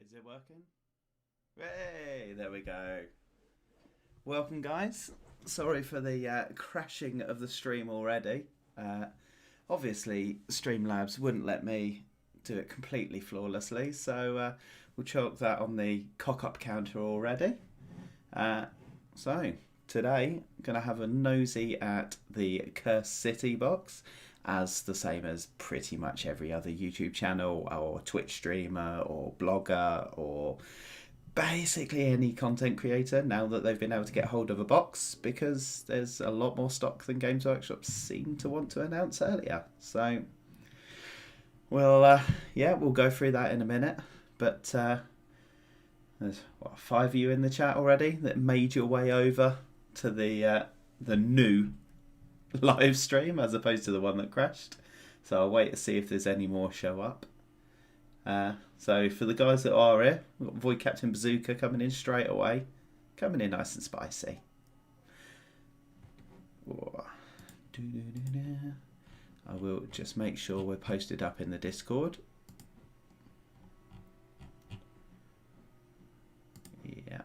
Is it working? Hey, there we go. Welcome, guys. Sorry for the crashing of the stream already. Obviously, Streamlabs wouldn't let me do it completely flawlessly, so we'll chalk that on the cock-up counter already. So, today, I'm going to have a nosy at the Cursed City box, as the same as pretty much every other YouTube channel or Twitch streamer or blogger or basically any content creator now that they've been able to get hold of a box, because there's a lot more stock than Games Workshop seemed to want to announce earlier. So we'll go through that in a minute, but there's 5 of you in the chat already that made your way over to the new live stream as opposed to the one that crashed. So I'll wait to see if there's any more show up. So for the guys that are here, we've got Void Captain Bazooka coming in straight away. Coming in nice and spicy. I will just make sure we're posted up in the Discord. Yeah.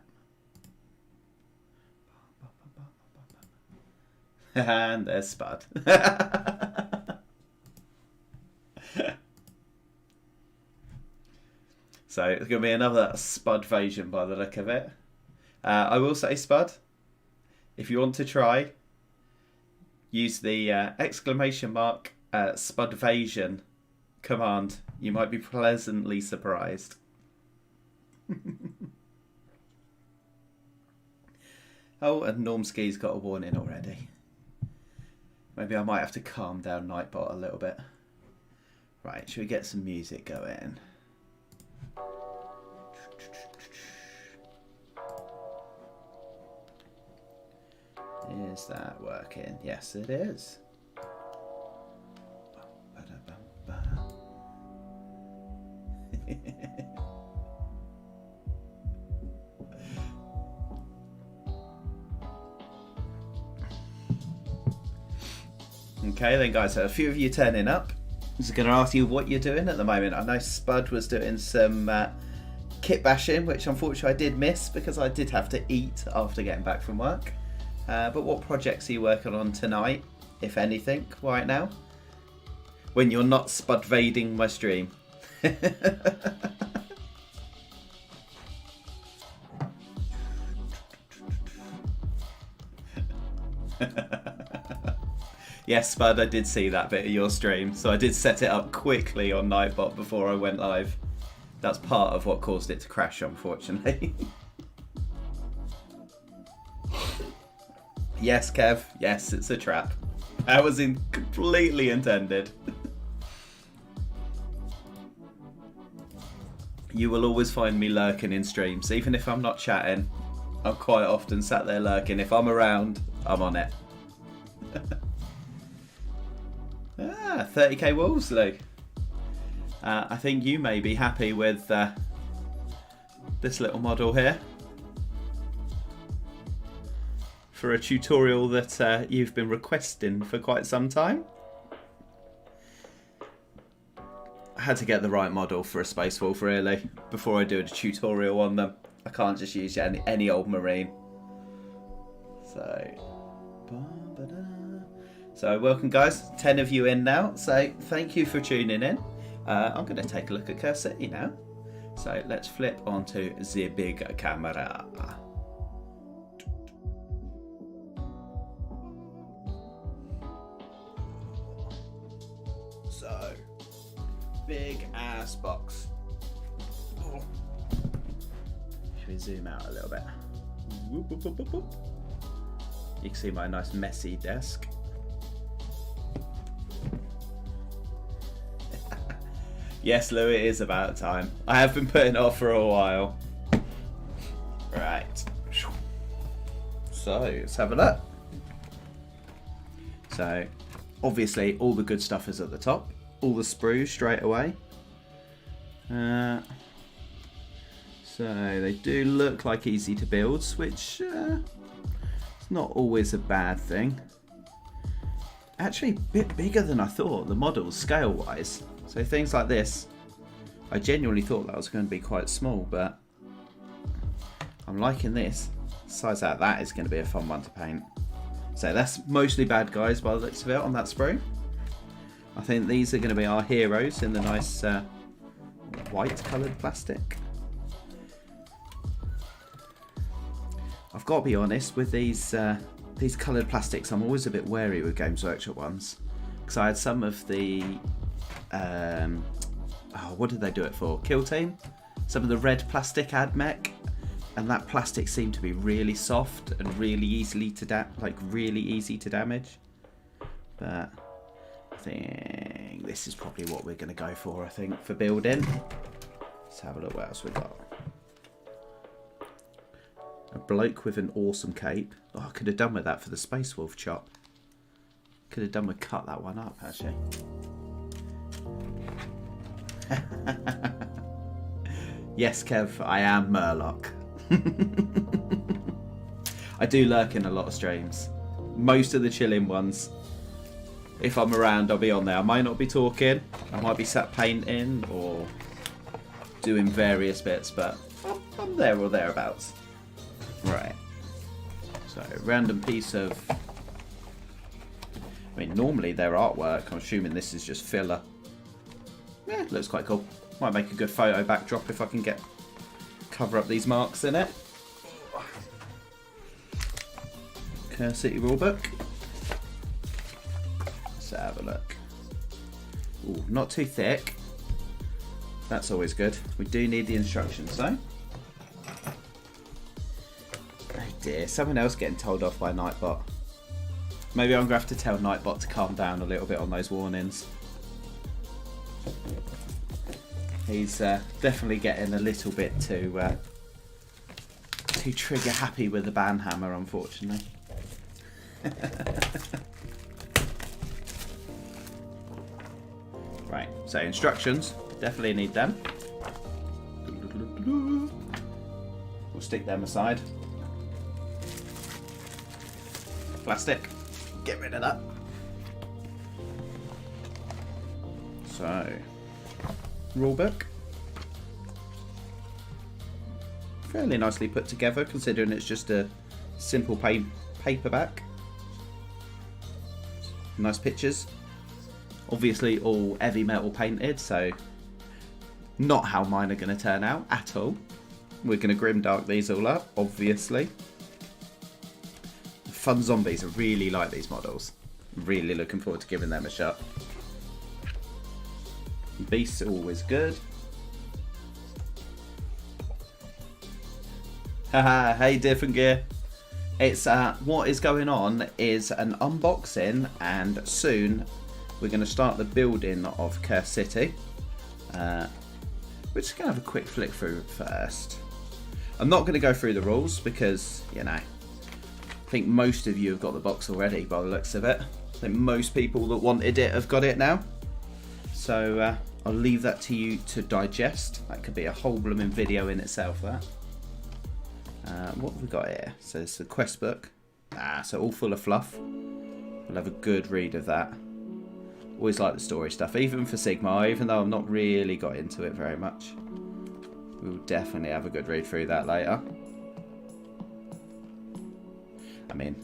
And there's Spud. So it's going to be another Spud version by the look of it. I will say, Spud, if you want to try, use the exclamation mark Spudvasion command. You might be pleasantly surprised. Oh, and Normski's got a warning already. Maybe I might have to calm down Nightbot a little bit. Right, should we get some music going? Is that working? Yes, it is. Okay then, guys, so a few of you turning up. I'm just going to ask you what you're doing at the moment. I know Spud was doing some kit bashing, which unfortunately I did miss because I did have to eat after getting back from work. But what projects are you working on tonight, if anything, right now? When you're not Spudvading my stream. Yes, Spud, I did see that bit of your stream, so I did set it up quickly on Nightbot before I went live. That's part of what caused it to crash, unfortunately. Yes, Kev. Yes, it's a trap. That was completely intended. You will always find me lurking in streams. Even if I'm not chatting, I'm quite often sat there lurking. If I'm around, I'm on it. 30k Wolseley. I think you may be happy with this little model here. For a tutorial that you've been requesting for quite some time. I had to get the right model for a Space Wolf, really, before I do a tutorial on them. I can't just use any old Marine. So welcome, guys. 10 of you in now, so thank you for tuning in. I'm going to take a look at Cursed City now. So let's flip onto the big camera. So, big ass box. Oh. Should we zoom out a little bit? Whoop, whoop, whoop, whoop, whoop. You can see my nice messy desk. Yes, Lou, it is about time. I have been putting it off for a while. Right. So, let's have a look. So, obviously, all the good stuff is at the top. All the sprues straight away. So, they do look like easy to build, which is not always a bad thing. Actually, a bit bigger than I thought, the models, scale-wise. So things like this I genuinely thought that was going to be quite small, but I'm liking this. Besides that is going to be a fun one to paint. So that's mostly bad guys by the looks of it on that sprue. I think these are going to be our heroes in the nice white coloured plastic. I've got to be honest with these coloured plastics. I'm always a bit wary with Games Workshop ones because I had some of the what did they do it for? Kill Team. Some of the red plastic AdMech, and that plastic seemed to be really soft and really easy to damage. But I think this is probably what we're going to go for. I think for building. Let's have a look what else we got. A bloke with an awesome cape. Oh, I could have done with that for the Space Wolf chop. Could have done with cut that one up actually. Yes, Kev, I am Murloc. I do lurk in a lot of streams. Most of the chilling ones. If I'm around, I'll be on there. I might not be talking. I might be sat painting or doing various bits, but I'm there or thereabouts. Right. So, random piece of... I mean, normally their artwork, I'm assuming this is just filler. Yeah, looks quite cool. Might make a good photo backdrop if I can cover up these marks in it. Curse City Rulebook. Let's have a look. Ooh, not too thick. That's always good. We do need the instructions though. Oh dear, someone else getting told off by Nightbot. Maybe I'm going to have to tell Nightbot to calm down a little bit on those warnings. He's definitely getting a little bit too trigger happy with the banhammer, unfortunately. Right, so instructions, definitely need them. We'll stick them aside. Plastic, get rid of that. So, rulebook. Fairly nicely put together considering it's just a simple paperback. Nice pictures. Obviously all heavy metal painted, so not how mine are going to turn out at all. We're going to grimdark these all up, obviously. Fun zombies, I really like these models. Really looking forward to giving them a shot. Beasts are always good. Haha, hey Different Gear. It's what is going on is an unboxing, and soon we're going to start the building of Curse City. We're just going to have a quick flick through first. I'm not going to go through the rules because, you know, I think most of you have got the box already by the looks of it. I think most people that wanted it have got it now. So I'll leave that to you to digest. That could be a whole blooming video in itself, that. What have we got here? So it's the quest book. So all full of fluff. We'll have a good read of that. Always like the story stuff, even for Sigmar, even though I've not really got into it very much. We'll definitely have a good read through that later. I mean,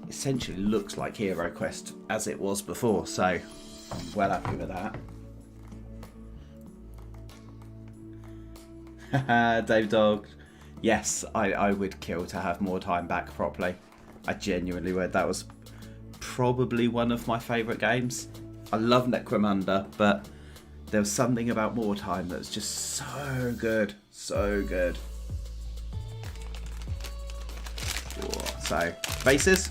essentially looks like Hero Quest as it was before, so I'm well happy with that. Dave Dog, yes, I would kill to have more time back properly. I genuinely would. That was probably one of my favourite games. I love Necromunda, but there was something about more time that was just so good. So good. So, bases,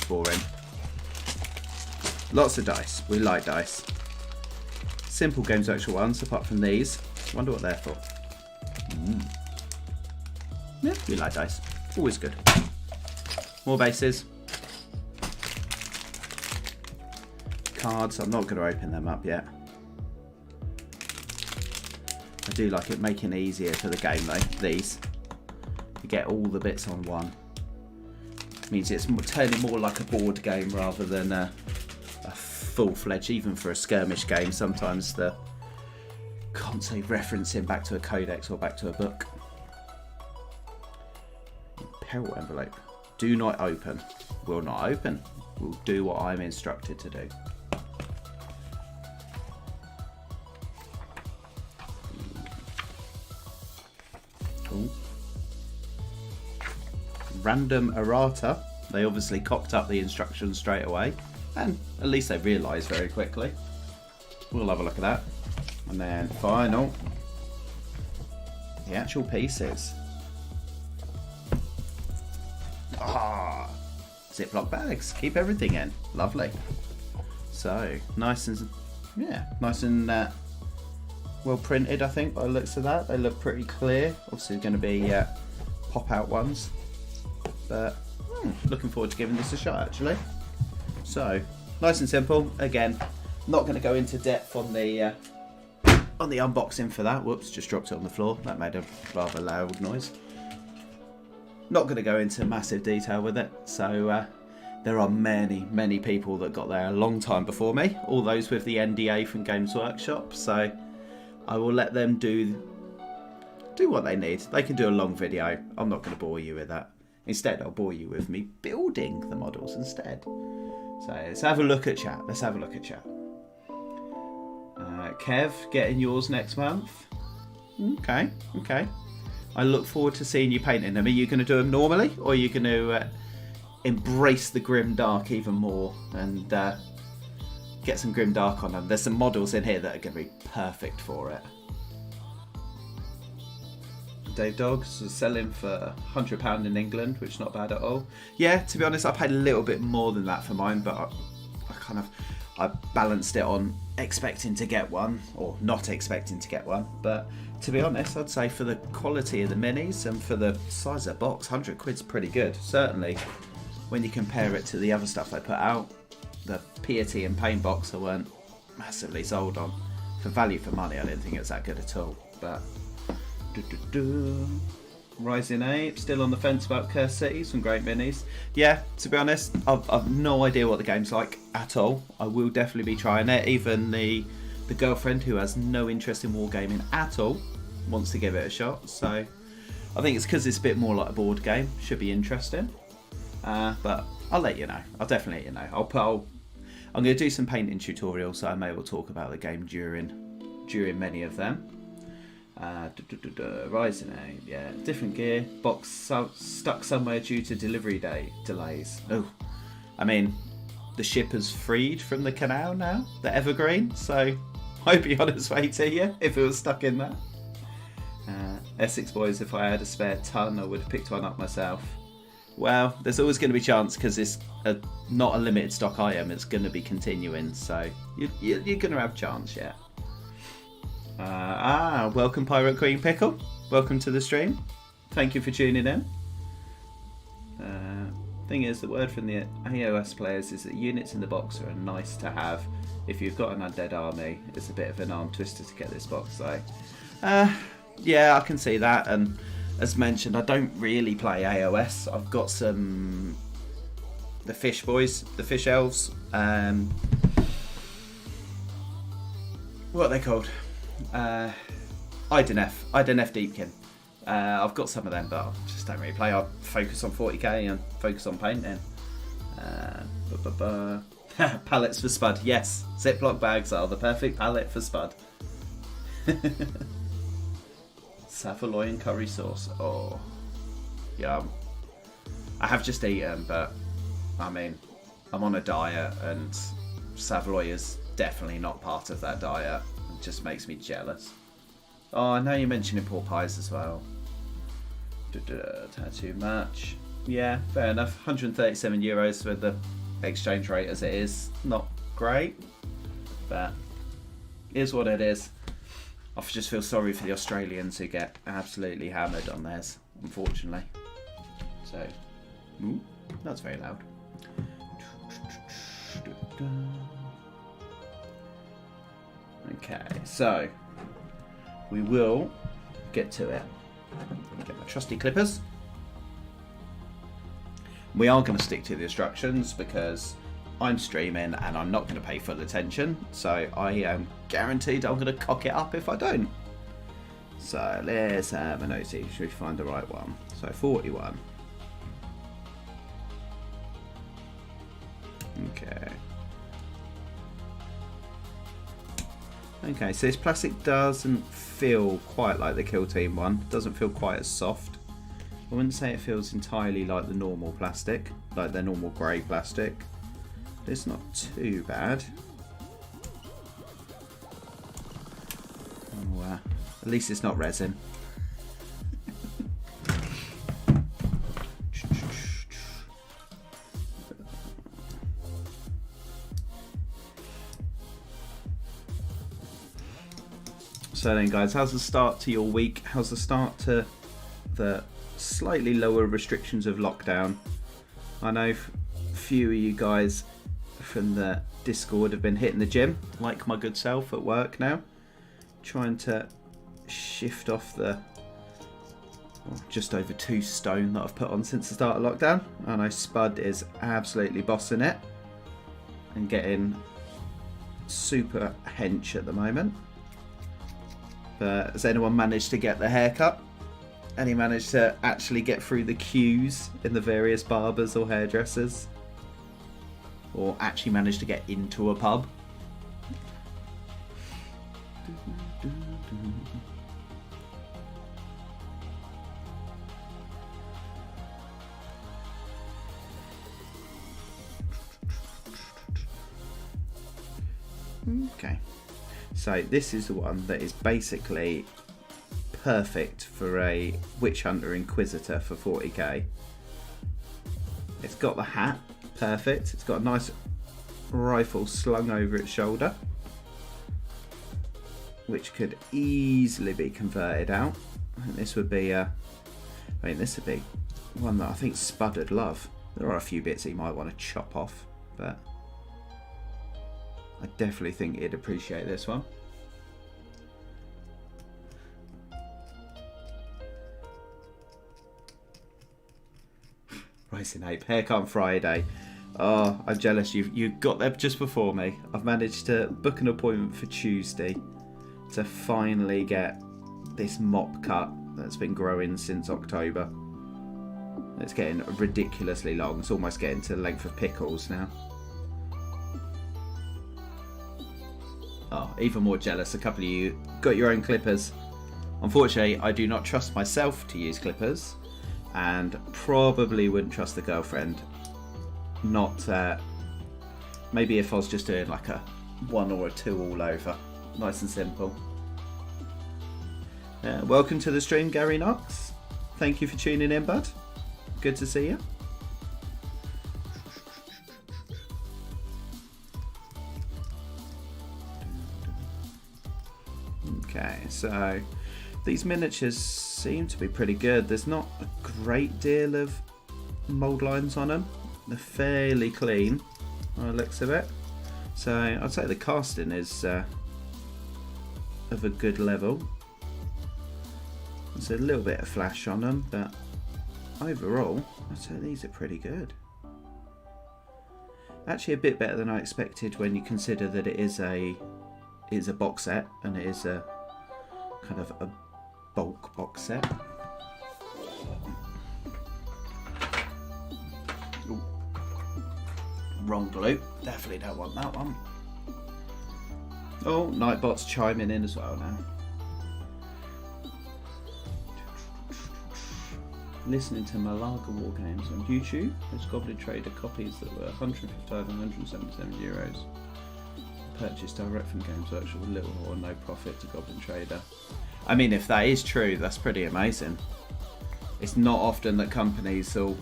boring. Lots of dice. We like dice. Simple Games Workshop ones, apart from these. Wonder what they're for. Yeah, we like dice. Always good. More bases. Cards. I'm not going to open them up yet. I do like it making it easier for the game though. These. You get all the bits on one. Means it's turning more like a board game rather than a full-fledged, even for a skirmish game, sometimes the console referencing back to a codex or back to a book. Peril envelope. Do not open. Will not open. Will do what I'm instructed to do. Ooh. Random errata. They obviously cocked up the instructions straight away, and at least they realised very quickly. We'll have a look at that. And then final, the actual pieces. Ah, Ziploc bags. Keep everything in. Lovely. So nice and well printed. I think by the looks of that, they look pretty clear. Obviously, going to be pop out ones, but looking forward to giving this a shot actually. So nice and simple. Again, not going to go into depth on the unboxing for that. Whoops, just dropped it on the floor. That made a rather loud noise. Not going to go into massive detail with it. So there are many people that got there a long time before me. All those with the NDA from Games Workshop. So I will let them do what they need. They can do a long video. I'm not going to bore you with that. Instead, I'll bore you with me building the models instead. So let's have a look at chat. Let's have a look at chat. Kev, getting yours next month. Okay. I look forward to seeing you painting them. Are you going to do them normally, or are you going to embrace the grim dark even more and get some grim dark on them? There's some models in here that are going to be perfect for it. Dave Dogs is selling for £100 in England, which is not bad at all. Yeah, to be honest, I paid a little bit more than that for mine, but I balanced it on expecting to get one or not expecting to get one. But to be honest, I'd say for the quality of the minis and for the size of the box, 100 quid's pretty good. Certainly, when you compare it to the other stuff they put out, the Piety and Paint box I weren't massively sold on. For value for money, I didn't think it was that good at all. But Rising Ape, still on the fence about Cursed City, some great minis. Yeah, to be honest, I've no idea what the game's like at all. I will definitely be trying it. Even the girlfriend, who has no interest in wargaming at all, wants to give it a shot. So I think it's because it's a bit more like a board game. Should be interesting. But I'll let you know. I'll definitely let you know. I'm going to do some painting tutorials, so I may well talk about the game during many of them. Rising Ape, yeah, different gear, box stuck somewhere due to delivery day delays. Oh, I mean, the ship has freed from the canal now, the Evergreen, so I'd be on its way to you if it was stuck in there. Essex boys, if I had a spare ton, I would have picked one up myself. Well, there's always going to be a chance because it's not a limited stock item, it's going to be continuing, so you're going to have a chance, yeah. Welcome Pirate Queen Pickle. Welcome to the stream. Thank you for tuning in. Thing is, the word from the AOS players is that units in the box are nice to have. If you've got an undead army, it's a bit of an arm twister to get this box though. Yeah, I can see that, and as mentioned, I don't really play AOS. I've got the fish boys, the fish elves. What are they called? Idenef Deepkin. I've got some of them, but I just don't really play. I focus on 40k and focus on painting. Pallets for Spud. Yes, Ziploc bags are the perfect pallet for Spud. Savaloyan curry sauce. Oh, yum. I have just eaten, but I mean, I'm on a diet, and Savoy is definitely not part of that diet. It just makes me jealous. Oh, I know you're mentioning pork pies as well. Tattoo match. Yeah, fair enough. 137 euros for the exchange rate as it is. Not great, but it is what it is. I just feel sorry for the Australians who get absolutely hammered on theirs, unfortunately. So, ooh, that's very loud. Okay, so we will get to it. Get my trusty clippers. We are going to stick to the instructions because I'm streaming and I'm not going to pay full attention, so I am guaranteed I'm going to cock it up if I don't. So let's have a nosy. Should we find the right one? So 41. Okay. Okay, so this plastic doesn't feel quite like the Kill Team one. It doesn't feel quite as soft. I wouldn't say it feels entirely like the normal plastic, like the normal grey plastic. But it's not too bad. Oh, at least it's not resin. So then guys, how's the start to your week? How's the start to the slightly lower restrictions of lockdown? I know few of you guys from the Discord have been hitting the gym, like my good self at work now. Trying to shift off the just over 2 stone that I've put on since the start of lockdown. I know Spud is absolutely bossing it and getting super hench at the moment. But has anyone managed to get the haircut? And he managed to actually get through the queues in the various barbers or hairdressers? Or actually managed to get into a pub? Okay. So this is the one that is basically perfect for a Witch Hunter Inquisitor for 40k. It's got the hat, perfect. It's got a nice rifle slung over its shoulder, which could easily be converted out. And this would be this would be one that I think Spud would love. There are a few bits he might want to chop off, but I definitely think he'd appreciate this one. Racing Ape, haircut on Friday. Oh, I'm jealous. You got there just before me. I've managed to book an appointment for Tuesday to finally get this mop cut that's been growing since October. It's getting ridiculously long. It's almost getting to the length of pickles now. Oh, even more jealous. A couple of you got your own clippers. Unfortunately, I do not trust myself to use clippers, and probably wouldn't trust the girlfriend. Not maybe if I was just doing like a 1 or a 2 all over, nice and simple. Welcome to the stream, Gary Knox. Thank you for tuning in, bud. Good to see you. Okay, so these miniatures seem to be pretty good. There's not a great deal of mould lines on them. They're fairly clean by the looks of it. So I'd say the casting is of a good level. There's a little bit of flash on them, but overall I'd say these are pretty good. Actually a bit better than I expected when you consider that it is a box set, and it is a kind of a bulk box set. Ooh. Wrong glue. Definitely don't want that one. Oh, Nightbot's chiming in as well now. Listening to Malaga War Games on YouTube. There's Goblin Trader copies that were 155 and 177 euros. Purchased direct from Games Workshop with little or no profit to Goblin Trader. I mean, if that is true, that's pretty amazing. It's not often that companies will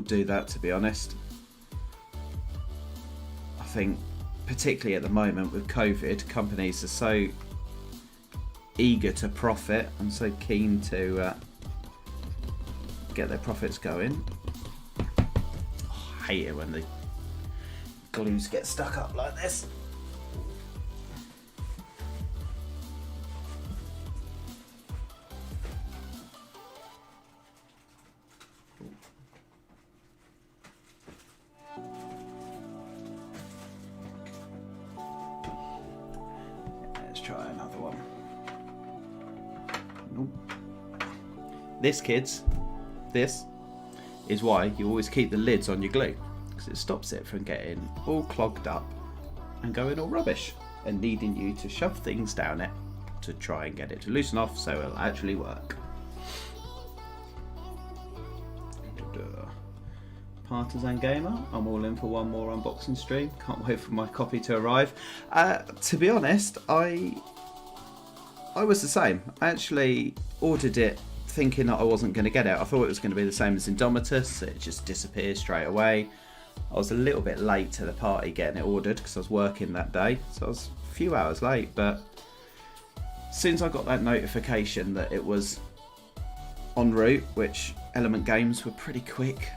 do that, to be honest. I think, particularly at the moment with COVID, companies are so eager to profit and so keen to get their profits going. Oh, I hate it when the glues get stuck up like this. try another one. Nope. This, kids, this is why you always keep the lids on your glue, because it stops it from getting all clogged up and going all rubbish and needing you to shove things down it to try and get it to loosen off so it'll actually work. Partisan Gamer, I'm all in for one more unboxing stream. Can't wait for my copy to arrive. To be honest, I was the same. I actually ordered it thinking that I wasn't going to get it. I thought it was going to be the same as Indomitus. It just disappeared straight away. I was a little bit late to the party getting it ordered because I was working that day, so I was a few hours late. But as soon as I got that notification that it was en route, which Element Games were pretty quick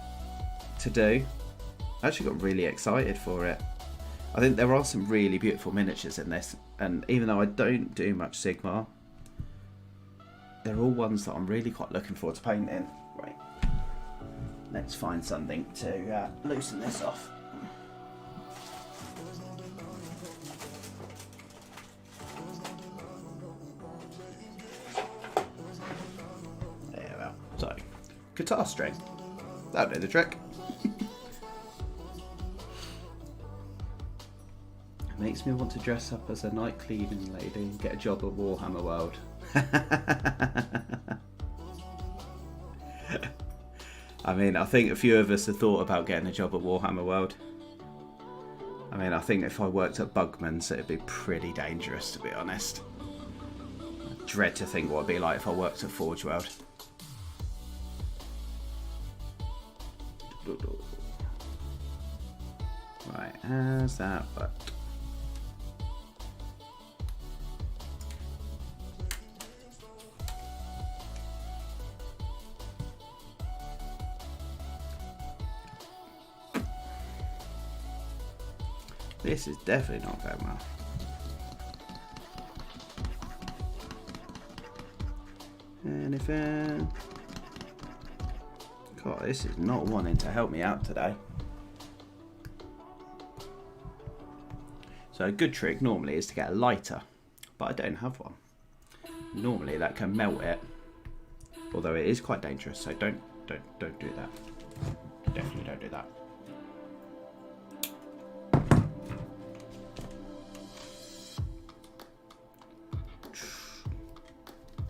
to do, I actually got really excited for it. I think there are some really beautiful miniatures in this, and even though I don't do much Sigma, they're all ones that I'm really quite looking forward to painting. Right, let's find something to loosen this off. There we are. So, guitar string. That'll do the trick. It makes me want to dress up as a night cleaning lady and get a job at Warhammer World. I mean, I think a few of us have thought about getting a job at Warhammer World. I mean, I think if I worked at Bugman's, it'd be pretty dangerous, to be honest. I dread to think what it'd be like if I worked at Forge World. Right, how's that worked? This is definitely not going well. Anything? God, this is not wanting to help me out today. So a good trick normally is to get a lighter, but I don't have one. Normally that can melt it, although it is quite dangerous, so don't do that. Definitely don't do that.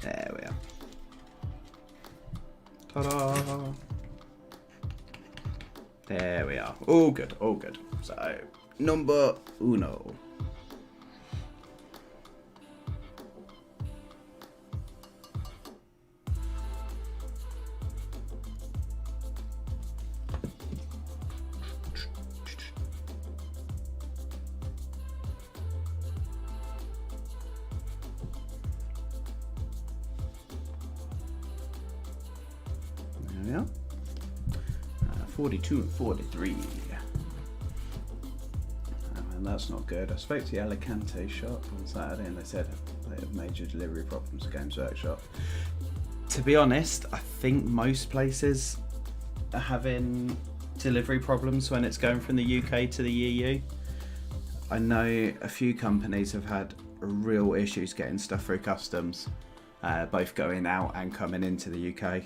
There we are. Ta-da! There we are. All good, all good. So, number uno. There we are. 42 and 43. And that's not good. I spoke to the Alicante shop on Saturday and they said they have major delivery problems at Games Workshop. To be honest, I think most places are having delivery problems when it's going from the UK to the EU. I know a few companies have had real issues getting stuff through customs, both going out and coming into the UK.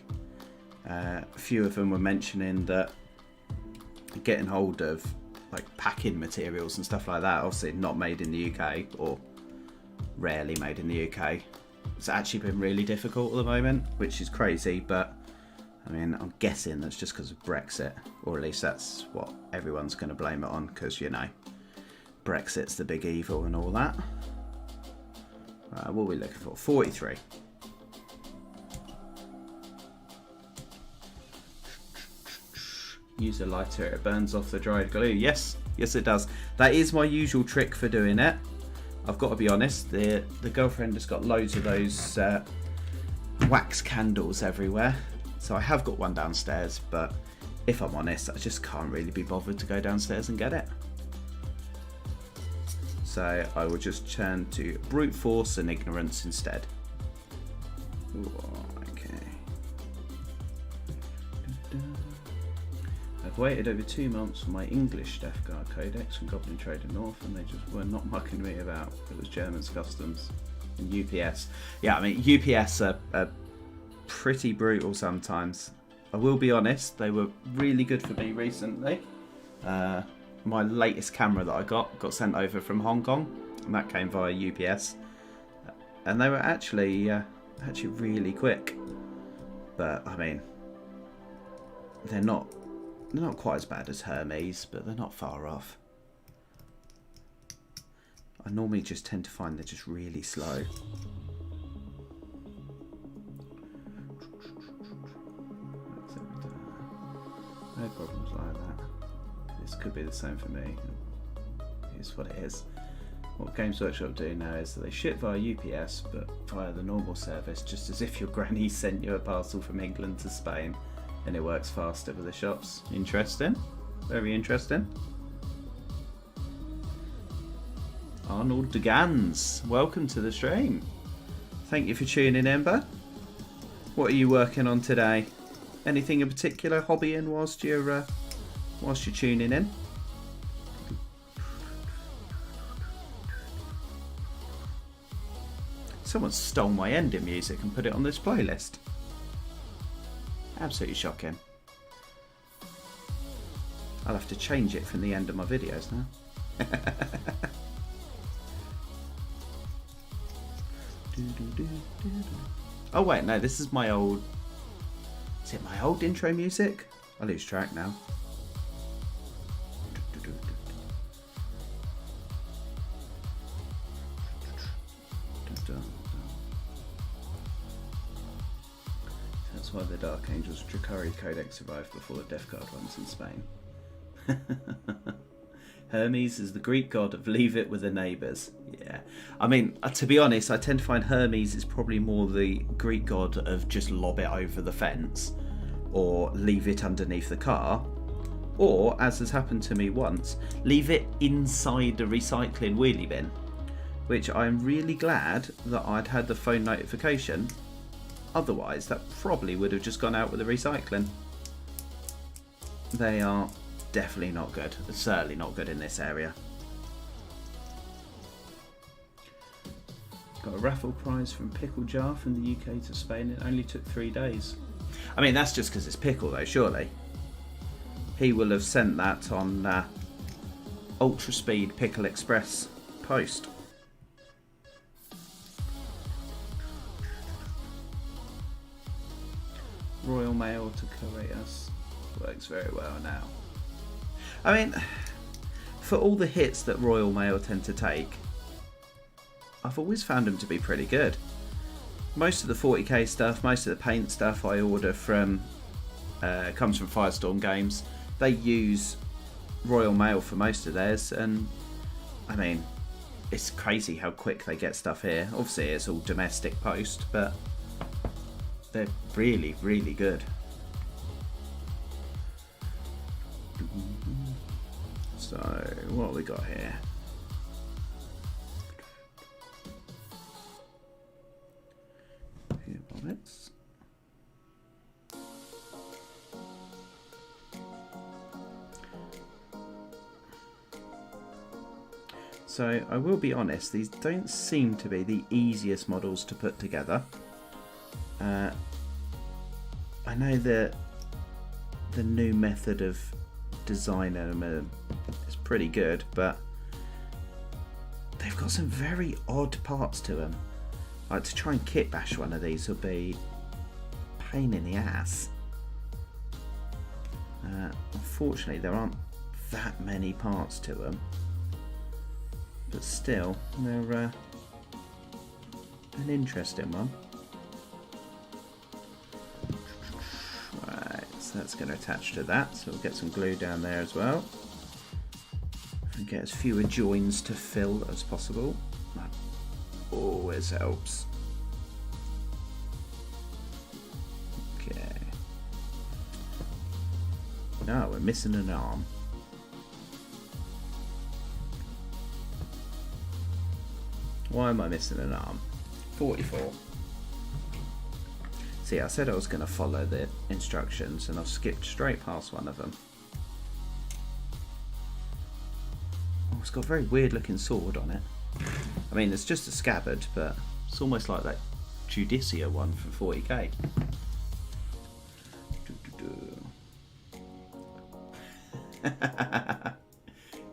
A few of them were mentioning that getting hold of like packing materials and stuff like that, obviously not made in the UK or rarely made in the UK, it's actually been really difficult at the moment, which is crazy. But I mean, I'm guessing that's just because of Brexit, or at least that's what everyone's going to blame it on, because you know, Brexit's the big evil and all that. Right, what are we looking for? 43. Use a lighter, it burns off the dried glue. Yes, yes it does. That is my usual trick for doing it. I've got to be honest, the girlfriend has got loads of those wax candles everywhere. So I have got one downstairs, but if I'm honest, I just can't really be bothered to go downstairs and get it. So I will just turn to brute force and ignorance instead. Ooh, okay. Waited over 2 months for my English Death Guard codex from Goblin Trader North, and they just were not mucking me about. It was German's customs and UPS. Yeah, I mean, UPS are pretty brutal sometimes. I will be honest, they were really good for me recently. My latest camera that I got sent over from Hong Kong, and that came via UPS. And they were actually really quick. But, I mean, they're not quite as bad as Hermes, but they're not far off. I normally just tend to find they're just really slow. No problems like that. This could be the same for me. It's what it is. What Games Workshop do now is that they ship via UPS, but via the normal service, just as if your granny sent you a parcel from England to Spain, and it works faster with the shops. Interesting. Very interesting. Arnold de Gans, welcome to the stream. Thank you for tuning in, bud. What are you working on today? Anything in particular hobbying whilst you're tuning in? Someone stole my ending music and put it on this playlist. Absolutely shocking. I'll have to change it from the end of my videos now. Oh wait, no, this is my old... Is it my old intro music? I lose track now. That's why the Dark Angels Dracari Codex survived before the Death Guard ones in Spain. Hermes is the Greek god of leave it with the neighbours. Yeah. I mean, to be honest, I tend to find Hermes is probably more the Greek god of just lob it over the fence or leave it underneath the car. Or, as has happened to me once, leave it inside a recycling wheelie bin. Which I'm really glad that I'd had the phone notification. Otherwise, that probably would have just gone out with the recycling. They are definitely not good. Certainly not good in this area. Got a raffle prize from Pickle Jar from the UK to Spain. It only took 3 days. I mean, that's just because it's Pickle though, surely. He will have sent that on Ultra Speed Pickle Express post. Royal Mail to Koreas works very well now. I mean, for all the hits that Royal Mail tend to take, I've always found them to be pretty good. Most of the 40k stuff, most of the paint stuff I order from comes from Firestorm Games. They use Royal Mail for most of theirs, and I mean, it's crazy how quick they get stuff here. Obviously it's all domestic post, but they're really, really good. So, what have we got here? A few bullets. So, I will be honest, these don't seem to be the easiest models to put together. I know that the new method of designing them is pretty good, but they've got some very odd parts to them. Like, to try and kit bash one of these would be a pain in the ass. Unfortunately, there aren't that many parts to them, but still, they're an interesting one. So that's going to attach to that, so we'll get some glue down there as well and get as fewer joins to fill as possible. That always helps. Okay. Now we're missing an arm. Why am I missing an arm? 44. See, I said I was going to follow the instructions and I've skipped straight past one of them. it's got a very weird looking sword on it. I mean, it's just a scabbard, but it's almost like that Judicia one from 40k.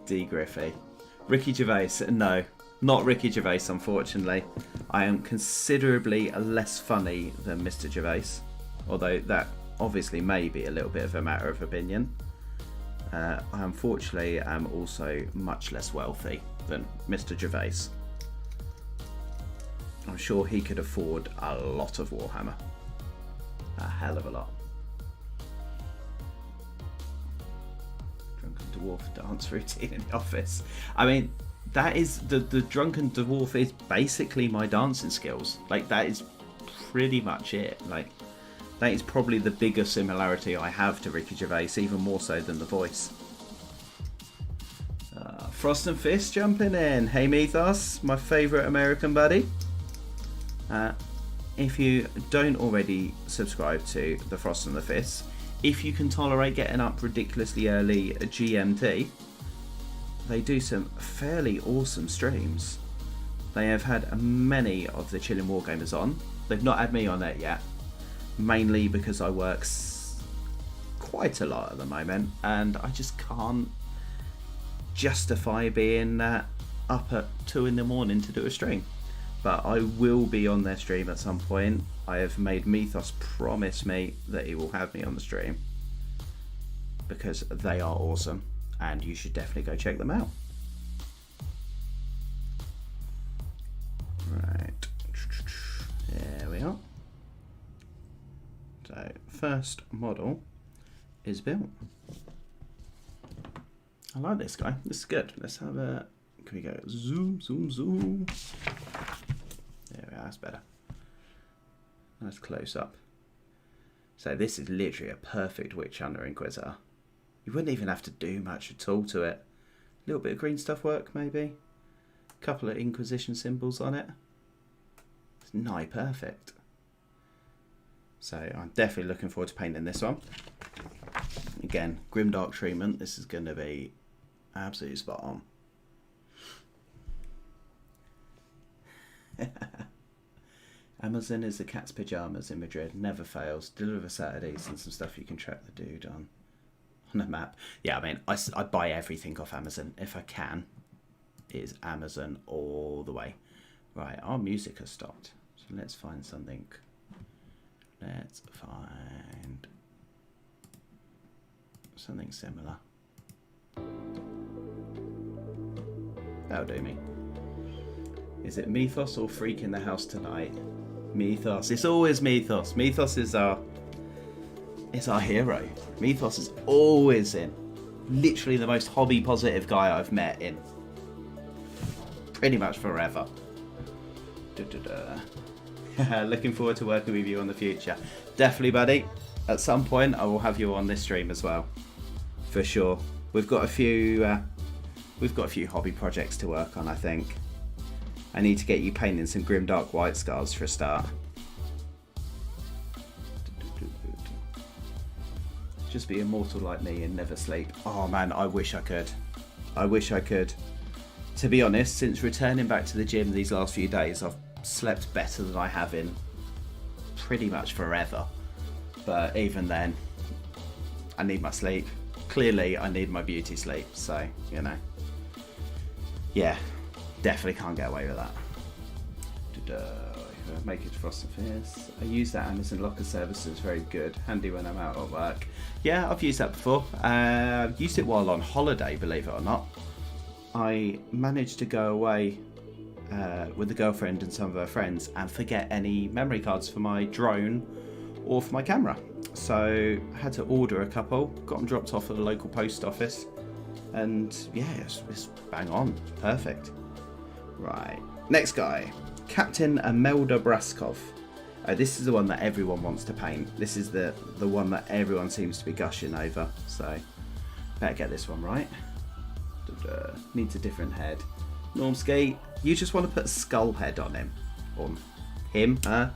D. Griffey. Ricky Gervais. No, not Ricky Gervais, unfortunately. I am considerably less funny than Mr. Gervais, although that obviously may be a little bit of a matter of opinion. I unfortunately am also much less wealthy than Mr. Gervais. I'm sure he could afford a lot of Warhammer. A hell of a lot. Drunken Dwarf dance routine in the office. I mean, that is the Drunken Dwarf is basically my dancing skills. Like, that is pretty much it. Like, that is probably the biggest similarity I have to Ricky Gervais, even more so than the voice. Frost and Fist jumping in. Hey Mythos, my favourite American buddy. If you don't already subscribe to the Frost and the Fist, if you can tolerate getting up ridiculously early GMT, they do some fairly awesome streams. They have had many of the Chilling Wargamers on. They've not had me on there yet, mainly because I work quite a lot at the moment and I just can't justify being up at 2 in the morning to do a stream. But I will be on their stream at some point. I have made Mythos promise me that he will have me on the stream because they are awesome and you should definitely go check them out. Right, there we are. So first model is built. I like this guy. This is good. Let's have a. Can we go zoom, zoom, zoom? There we are. That's better. Nice close up. So this is literally a perfect Witch Hunter Inquisitor. You wouldn't even have to do much at all to it. A little bit of green stuff work maybe. A couple of Inquisition symbols on it. It's nigh perfect. So I'm definitely looking forward to painting this one. Again, grimdark treatment. This is going to be absolutely spot on. Amazon is the cat's pajamas in Madrid. Never fails. Deliver Saturdays and some stuff you can track the dude on a map. Yeah, I mean, I buy everything off Amazon if I can. It is Amazon all the way. Right, our music has stopped. So let's find something. Let's find something similar. That'll do me. Is it Mythos or Freak in the House tonight? Mythos. It's always Mythos. Mythos is our hero. Mythos is always in. Literally the most hobby positive guy I've met in pretty much forever. Looking forward to working with you in the future. Definitely, buddy. At some point, I will have you on this stream as well, for sure. We've got a few hobby projects to work on. I think I need to get you painting some grimdark white scars for a start. Just be immortal like me and never sleep. Oh man, I wish I could. I wish I could. To be honest, since returning back to the gym these last few days, I've slept better than I have in pretty much forever. But even then, I need my sleep. Clearly, I need my beauty sleep. So, you know. Yeah, definitely can't get away with that. Make it Frost and Fierce. I use that Amazon locker service. It's very good. Handy when I'm out at work. Yeah, I've used that before. I've used it while on holiday, believe it or not. I managed to go away with the girlfriend and some of her friends and forget any memory cards for my drone or for my camera. So I had to order a couple, got them dropped off at the local post office, and yeah, it's bang on, perfect. Right, next guy, Captain Imelda Braskov. This is the one that everyone wants to paint. This is the one that everyone seems to be gushing over, so better get this one right. Needs a different head. Normski, you just want to put a skull head on him. On him, huh?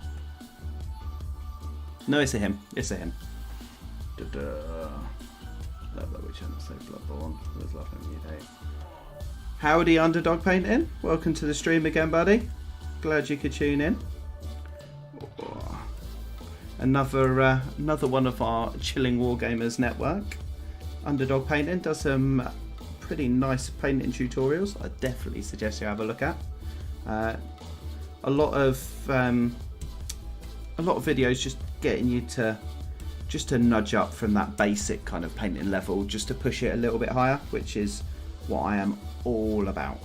No, it's a him. It's a him. Love that Witch Hunter, so Bloodborne. Always love him, you Howdy, Underdog Painting. Welcome to the stream again, buddy. Glad you could tune in. Another one of our Chilling Wargamers network. Underdog Painting does some pretty nice painting tutorials. I definitely suggest you have a look at. A lot of videos just getting you to nudge up from that basic kind of painting level, just to push it a little bit higher, which is what I am all about.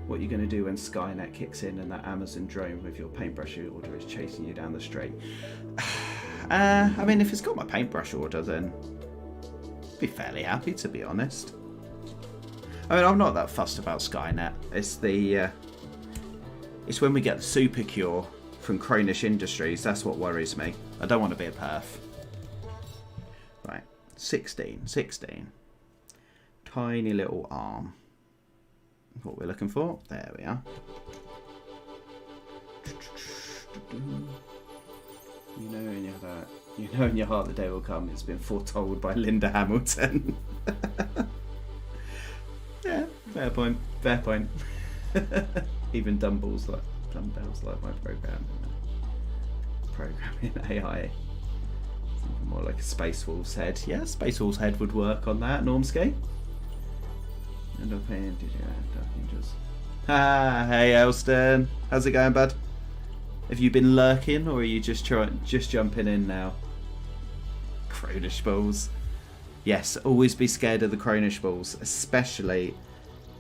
What are you going to do when Skynet kicks in and that Amazon drone with your paintbrush order is chasing you down the street? I mean, if it's got my paintbrush order, then I'd be fairly happy, to be honest. I mean, I'm not that fussed about Skynet. It's when we get the super cure from Cronish Industries, that's what worries me. I don't want to be a perf. Right, 16. Tiny little arm. What we're looking for. There we are. You know in your heart the day will come. It's been foretold by Linda Hamilton. Yeah, fair point. Even dumbbells like my programming AI. Something more like a Space Wolf's head. Yeah, Space Wolf's head would work on that, Normski. And I'm paying Dark Angels. Hey Elston, how's it going, bud? Have you been lurking, or are you just jumping in now? Cronish balls. Yes, always be scared of the Cronish balls, especially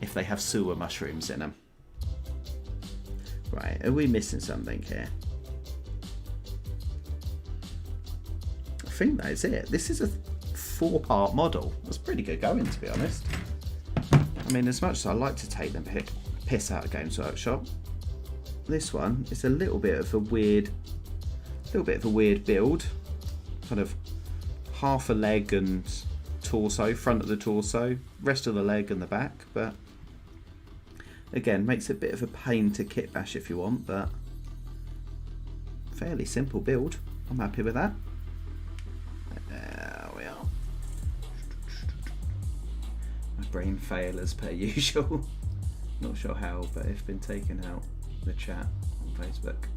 if they have sewer mushrooms in them. Right, are we missing something here? I think that is it. This is a 4-part model. That's pretty good going, to be honest. I mean, as much as I like to take them piss out of Games Workshop, this one is a little bit of a weird build. Kind of half a leg and torso, front of the torso, rest of the leg and the back, but again, makes it a bit of a pain to kit bash if you want, but fairly simple build. I'm happy with that. There we are. My brain fail as per usual. Not sure how, but it's been taken out the chat on Facebook.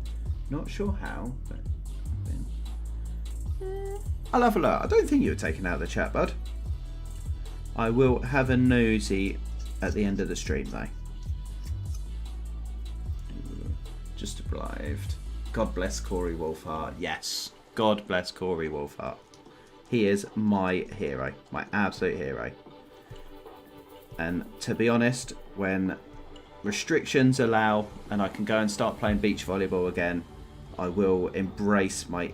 Not sure how, but I'll have a look. I don't think you were taken out of the chat, bud. I will have a nosy at the end of the stream, though. Just arrived. God bless Corey Wolfhart. Yes, God bless Corey Wolfhart. He is my hero, my absolute hero. And to be honest, when restrictions allow and I can go and start playing beach volleyball again, I will embrace my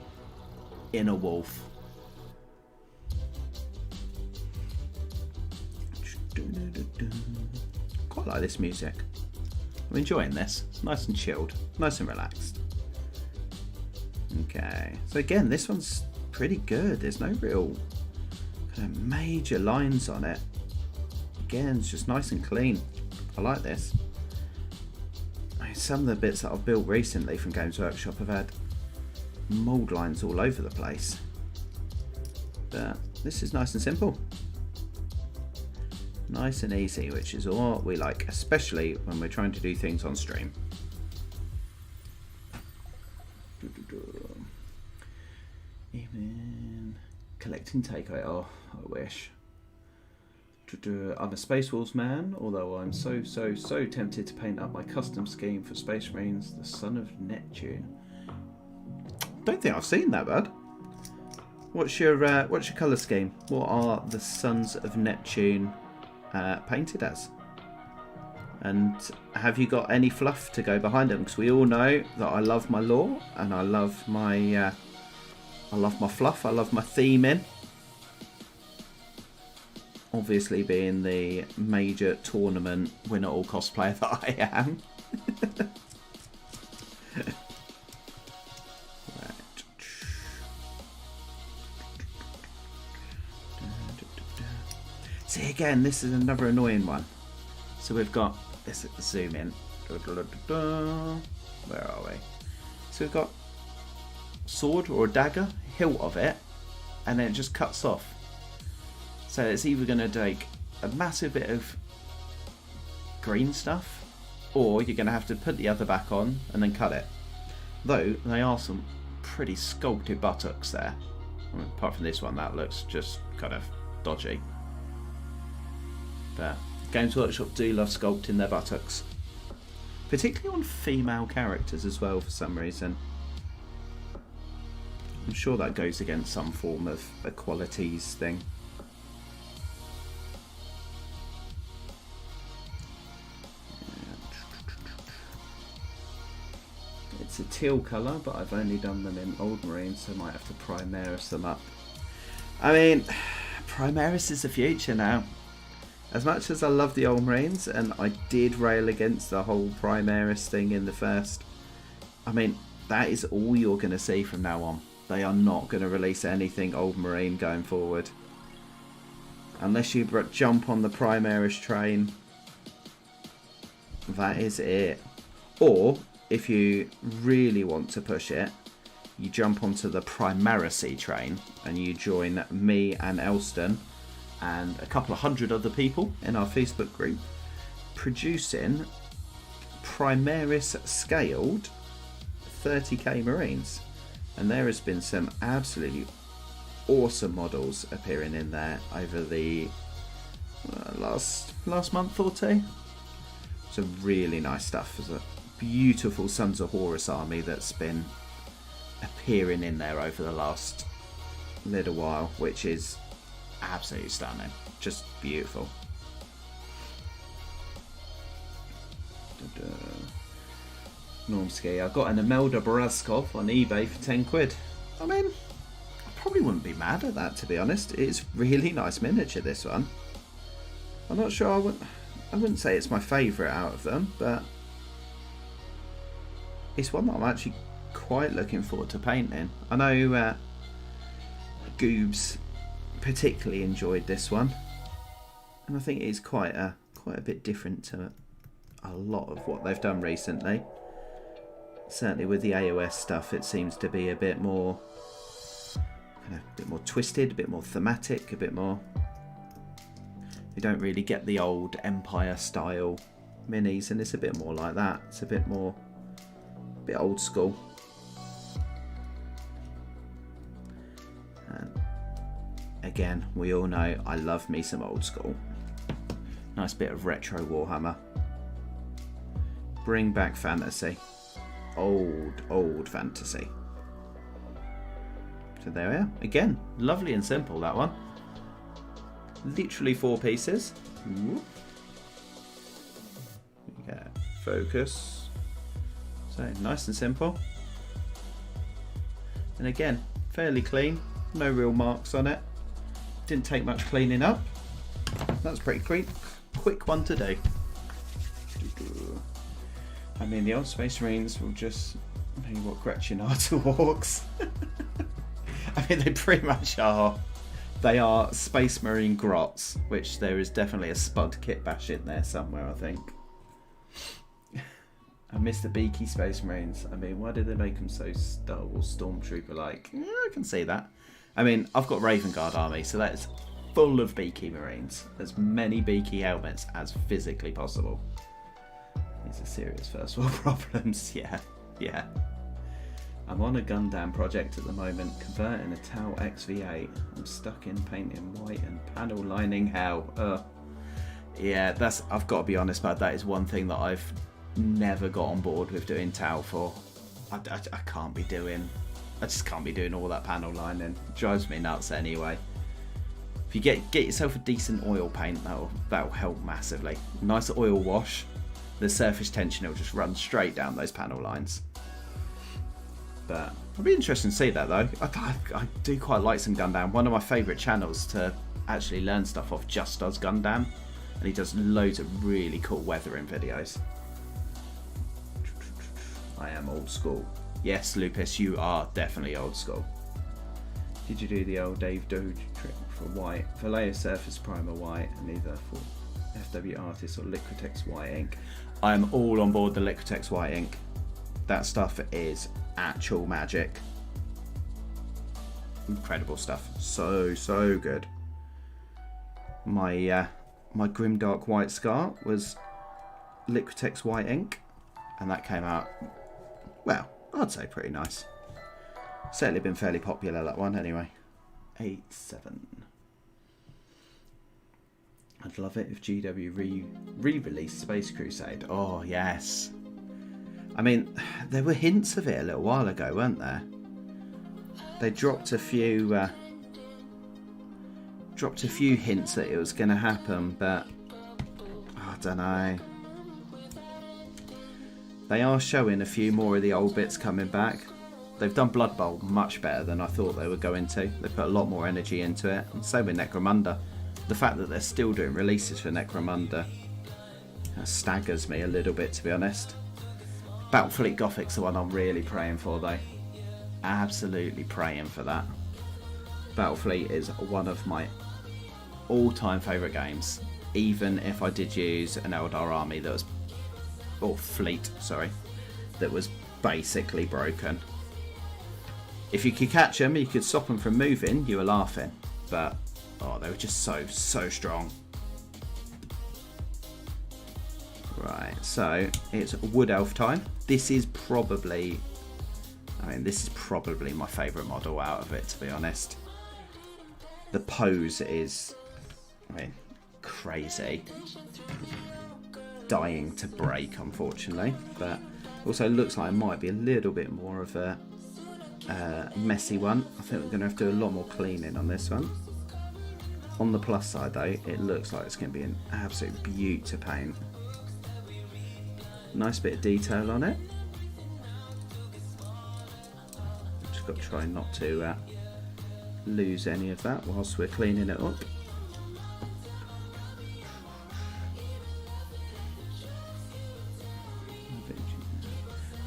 inner wolf. Quite like this music. I'm enjoying this. It's nice and chilled, nice and relaxed. Okay, so again, this one's pretty good. There's no real kind of major lines on it. Again, it's just nice and clean. I like this. I mean, some of the bits that I've built recently from Games Workshop have had mould lines all over the place. But this is nice and simple. Nice and easy, which is what we like, especially when we're trying to do things on stream. Even collecting takeaway. Oh, I wish. I'm a Space Wolves man, although I'm so tempted to paint up my custom scheme for Space Marines, the Son of Neptune. Don't think I've seen that, bud. What's your colour scheme? What are the Sons of Neptune painted as? And have you got any fluff to go behind them? Because we all know that I love my lore and I love my fluff. I love my theming. Obviously, being the major tournament win-it-all cosplayer that I am. Right. See, again, this is another annoying one. So we've got, let's zoom in. Where are we? So we've got sword or a dagger, hilt of it, and then it just cuts off. So So it's either going to take a massive bit of green stuff, or you're going to have to put the other back on and then cut it. Though they are some pretty sculpted buttocks there. I mean, apart from this one, that looks just kind of dodgy. But Games Workshop do love sculpting their buttocks, particularly on female characters as well for some reason. I'm sure that goes against some form of equalities thing. It's a teal colour, but I've only done them in Old Marine, so I might have to Primaris them up. I mean, Primaris is the future now. As much as I love the Old Marines, and I did rail against the whole Primaris thing in the first, I mean, that is all you're going to see from now on. They are not going to release anything Old Marine going forward. Unless you jump on the Primaris train, that is it. Or, if you really want to push it, you jump onto the Primarisy train and you join me and Elston and a couple of hundred other people in our Facebook group producing Primaris scaled 30k Marines. And there has been some absolutely awesome models appearing in there over the last month or two. Some really nice stuff. There's a beautiful Sons of Horus army that's been appearing in there over the last little while, which is absolutely stunning. Just beautiful. Normski, I got an Imelda Borazkov on eBay for 10 quid. I mean, I probably wouldn't be mad at that, to be honest. It's really nice miniature, this one. I'm not sure, I wouldn't say it's my favourite out of them, but it's one that I'm actually quite looking forward to painting. I know Goobs particularly enjoyed this one, and I think it is quite a bit different to a lot of what they've done recently. Certainly with the AOS stuff, it seems to be a bit more twisted, a bit more thematic, a bit more. You don't really get the old Empire style minis, and it's a bit more like that. It's a bit old school. And again, we all know I love me some old school. Nice bit of retro Warhammer. Bring back fantasy. Old fantasy. So there we are. Again, lovely and simple, that one. Literally 4 pieces. Whoop. Yeah, focus. So nice and simple. And again, fairly clean. No real marks on it. Didn't take much cleaning up. That's pretty quick one to do. I mean, the old Space Marines will just be what Gretchen are to orcs. I mean, they pretty much are. They are Space Marine grots, which there is definitely a Spud kit bash in there somewhere, I think. I miss the beaky Space Marines. I mean, why did they make them so Star Wars Stormtrooper-like? Yeah, I can see that. I mean, I've got Raven Guard army, so that's full of beaky Marines. As many beaky helmets as physically possible. These are serious first world problems. Yeah. I'm on a Gundam project at the moment, converting a Tau XV8. I'm stuck in painting white and panel lining hell. Yeah, I've got to be honest about that. Is one thing that I've never got on board with doing Tau for. I just can't be doing all that panel lining. It drives me nuts anyway. If you get yourself a decent oil paint, that'll help massively. Nice oil wash. The surface tension will just run straight down those panel lines. But it'll be interesting to see that though. I do quite like some Gundam. One of my favourite channels to actually learn stuff off just does Gundam, and he does loads of really cool weathering videos. I am old school. Yes, Lupus, you are definitely old school. Did you do the old Dave Doge trick for white? For layer surface primer white, and either for FW Artist or Liquitex white ink. I'm all on board the Liquitex white ink. That stuff is actual magic. Incredible stuff. So good. my my Grimdark White Scar was Liquitex White ink, and that came out, well, I'd say pretty nice. Certainly been fairly popular, that one, anyway. 8-7. I'd love it if GW re-released Space Crusade. Oh, yes. I mean, there were hints of it a little while ago, weren't there? They dropped a few hints that it was going to happen, but I don't know. They are showing a few more of the old bits coming back. They've done Blood Bowl much better than I thought they were going to. They put a lot more energy into it. And same with Necromunda. The fact that they're still doing releases for Necromunda staggers me a little bit, to be honest. Battlefleet Gothic's the one I'm really praying for, though. Absolutely praying for that. Battlefleet is one of my all-time favourite games. Even if I did use an Eldar army that was... or fleet, sorry. That was basically broken. If you could catch them, you could stop them from moving, you were laughing. But, oh, they were just so strong. Right, so it's Wood Elf time. This is probably my favourite model out of it, to be honest. The pose is, crazy. Dying to break, unfortunately. But also looks like it might be a little bit more of a messy one. I think we're going to have to do a lot more cleaning on this one. On the plus side, though, it looks like it's going to be an absolute beaut to paint. Nice bit of detail on it. Just got to try not to lose any of that whilst we're cleaning it up.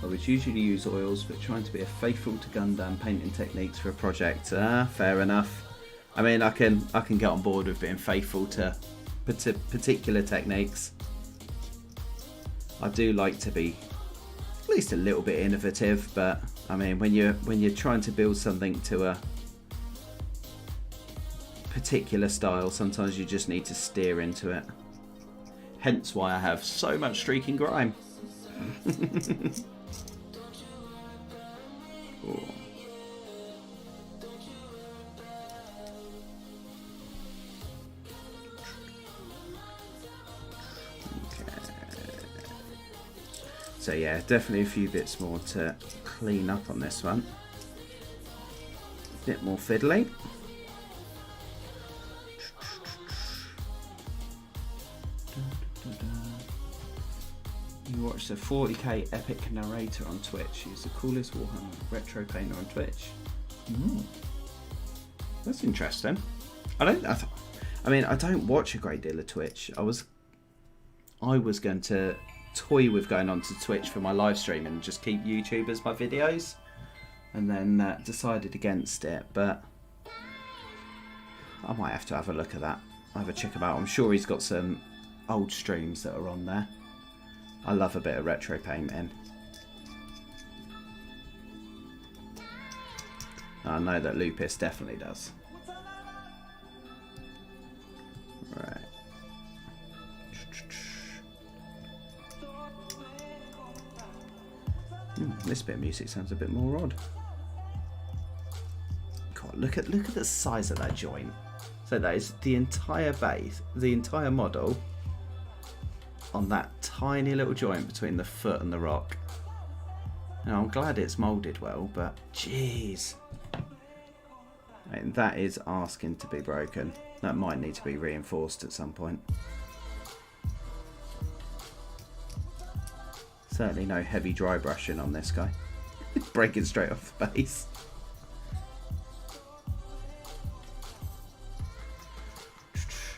I would usually use oils, but trying to be faithful to Gundam painting techniques for a project. Fair enough. I mean, I can get on board with being faithful to particular techniques. I do like to be at least a little bit innovative, but I mean, when you're trying to build something to a particular style, sometimes you just need to steer into it. Hence why I have so much streaking grime. Ooh. So yeah, definitely a few bits more to clean up on this one. A bit more fiddly. You watch the 40k epic narrator on Twitch. He's the coolest Warhammer retro painter on Twitch. That's interesting. I don't watch a great deal of Twitch. I was going to toy with going onto Twitch for my live stream and just keep YouTube as my videos, and then decided against it, but I might have to have a look at that. I'll have a check about. I'm sure he's got some old streams that are on there. I love a bit of retro painting. I know that Lupus definitely does. Right. This bit of music sounds a bit more odd. God, look at the size of that joint. So that is the entire base, the entire model on that tiny little joint between the foot and the rock. Now I'm glad it's moulded well, but jeez. That is asking to be broken. That might need to be reinforced at some point. Certainly no heavy dry brushing on this guy. Breaking straight off the base.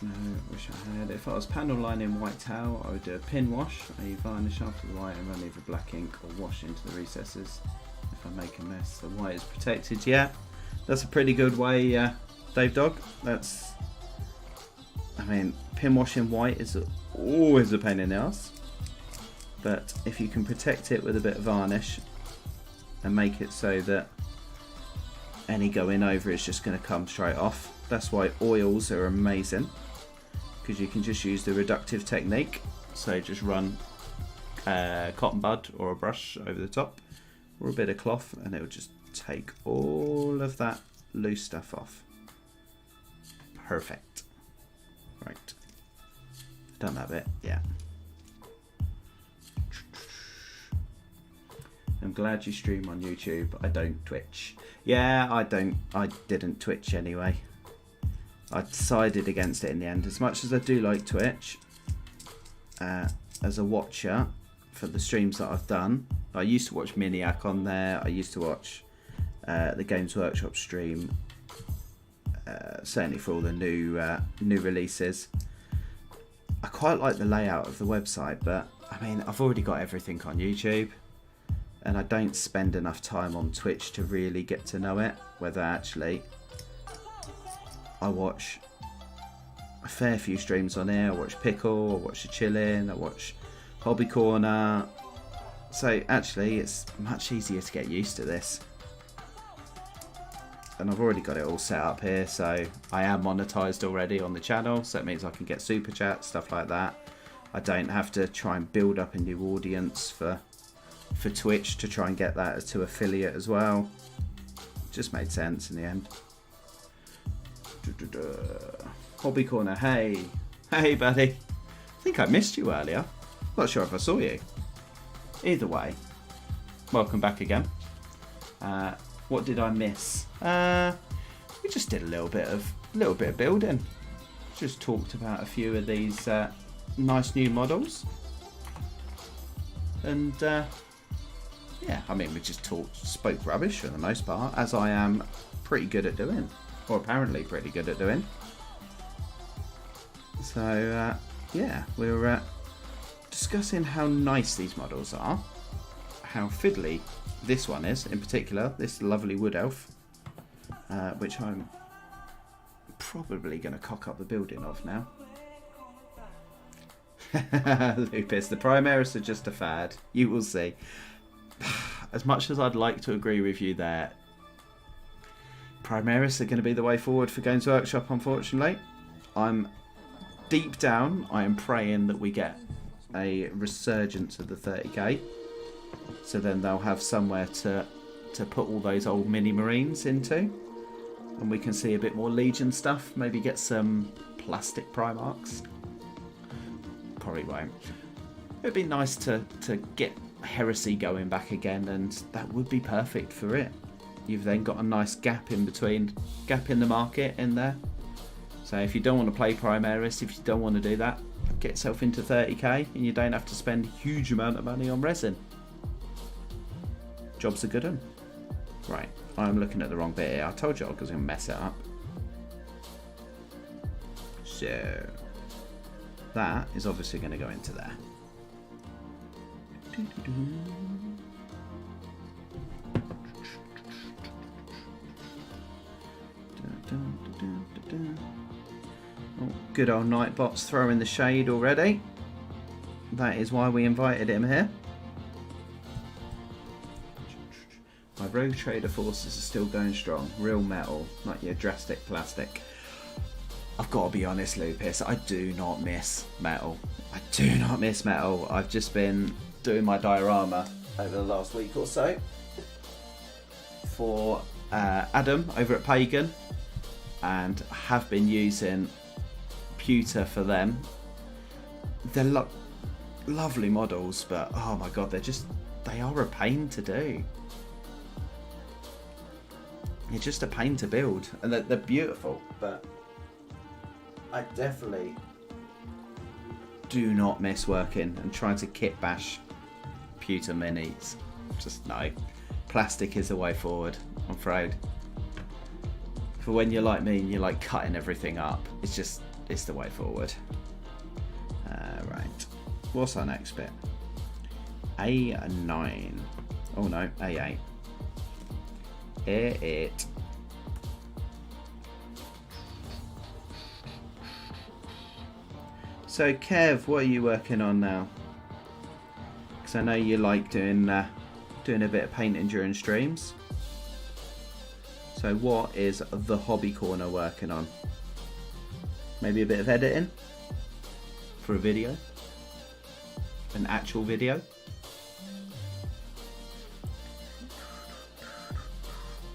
No, wish I had. If I was panel lining white towel, I would do a pin wash, i.e. varnish after the white and run either black ink or wash into the recesses. If I make a mess, the white is protected. Yeah, that's a pretty good way, Dave Dog. That's, I mean, pin washing white is always a pain in the ass. But if you can protect it with a bit of varnish and make it so that any going over is just going to come straight off. That's why oils are amazing. because you can just use the reductive technique. So just run cotton bud or a brush over the top, or a bit of cloth, and it will just take all of that loose stuff off. Perfect. Right. Done that bit, yeah. I'm glad you stream on YouTube. I don't Twitch. Yeah, I didn't Twitch anyway. I decided against it in the end. As much as I do like Twitch, as a watcher for the streams that I've done, I used to watch Miniac on there. I used to watch the Games Workshop stream, certainly for all the new releases. I quite like the layout of the website, but I mean, I've already got everything on YouTube, and I don't spend enough time on Twitch to really get to know it. Whether actually I watch a fair few streams on here. I watch Pickle, I watch the Chillin', I watch Hobby Corner. So actually it's much easier to get used to this. And I've already got it all set up here, so I am monetized already on the channel, so it means I can get super chat, stuff like that. I don't have to try and build up a new audience for Twitch to try and get that to affiliate as well. Just made sense in the end. Hobby Corner, hey buddy. I think I missed you earlier. Not sure if I saw you. Either way, welcome back again. What did I miss? We just did a little bit of building. Just talked about a few of these nice new models, and yeah, I mean, we just spoke rubbish for the most part, as I am pretty good at doing, or apparently pretty good at doing. So yeah, we're discussing how nice these models are, how fiddly this one is in particular, this lovely wood elf, which I'm probably going to cock up the building of now. Lupus, the Primaris are just a fad. You will see. As much as I'd like to agree with you there, Primaris are going to be the way forward for Games Workshop, unfortunately. I'm deep down, I am praying that we get a resurgence of the 30k. So then they'll have somewhere to put all those old mini marines into, and we can see a bit more Legion stuff. Maybe get some plastic Primarchs. Probably won't. It'd be nice to get Heresy going back again, and that would be perfect for it. You've then got a nice gap in the market in there. So if you don't want to play Primaris, if you don't want to do that, get yourself into 30k, and you don't have to spend a huge amount of money on resin. Job's a good one. Right, I'm looking at the wrong bit here. I told you I was going to mess it up. So that is obviously going to go into there. Oh, good old Nightbot's throwing the shade already. That is why we invited him here. My Rogue Trader forces are still going strong. Real metal, not your drastic plastic. I've got to be honest, Lupus, I do not miss metal. I do not miss metal. I've just been doing my diorama over the last week or so for Adam over at Pagan, and have been using pewter for them. They're lovely models, but oh my god, they are a pain to do. They're just a pain to build, and they're beautiful, but I definitely do not miss working and trying to kit bash pewter minis. Just no. Plastic is the way forward, I'm afraid. For when you're like me and you like cutting everything up, it's the way forward. Right. What's our next bit? A9. Oh no, A8. A8. So Kev, what are you working on now? Because I know you like doing a bit of painting during streams. So what is the Hobby Corner working on? Maybe a bit of editing? for a video. An actual video.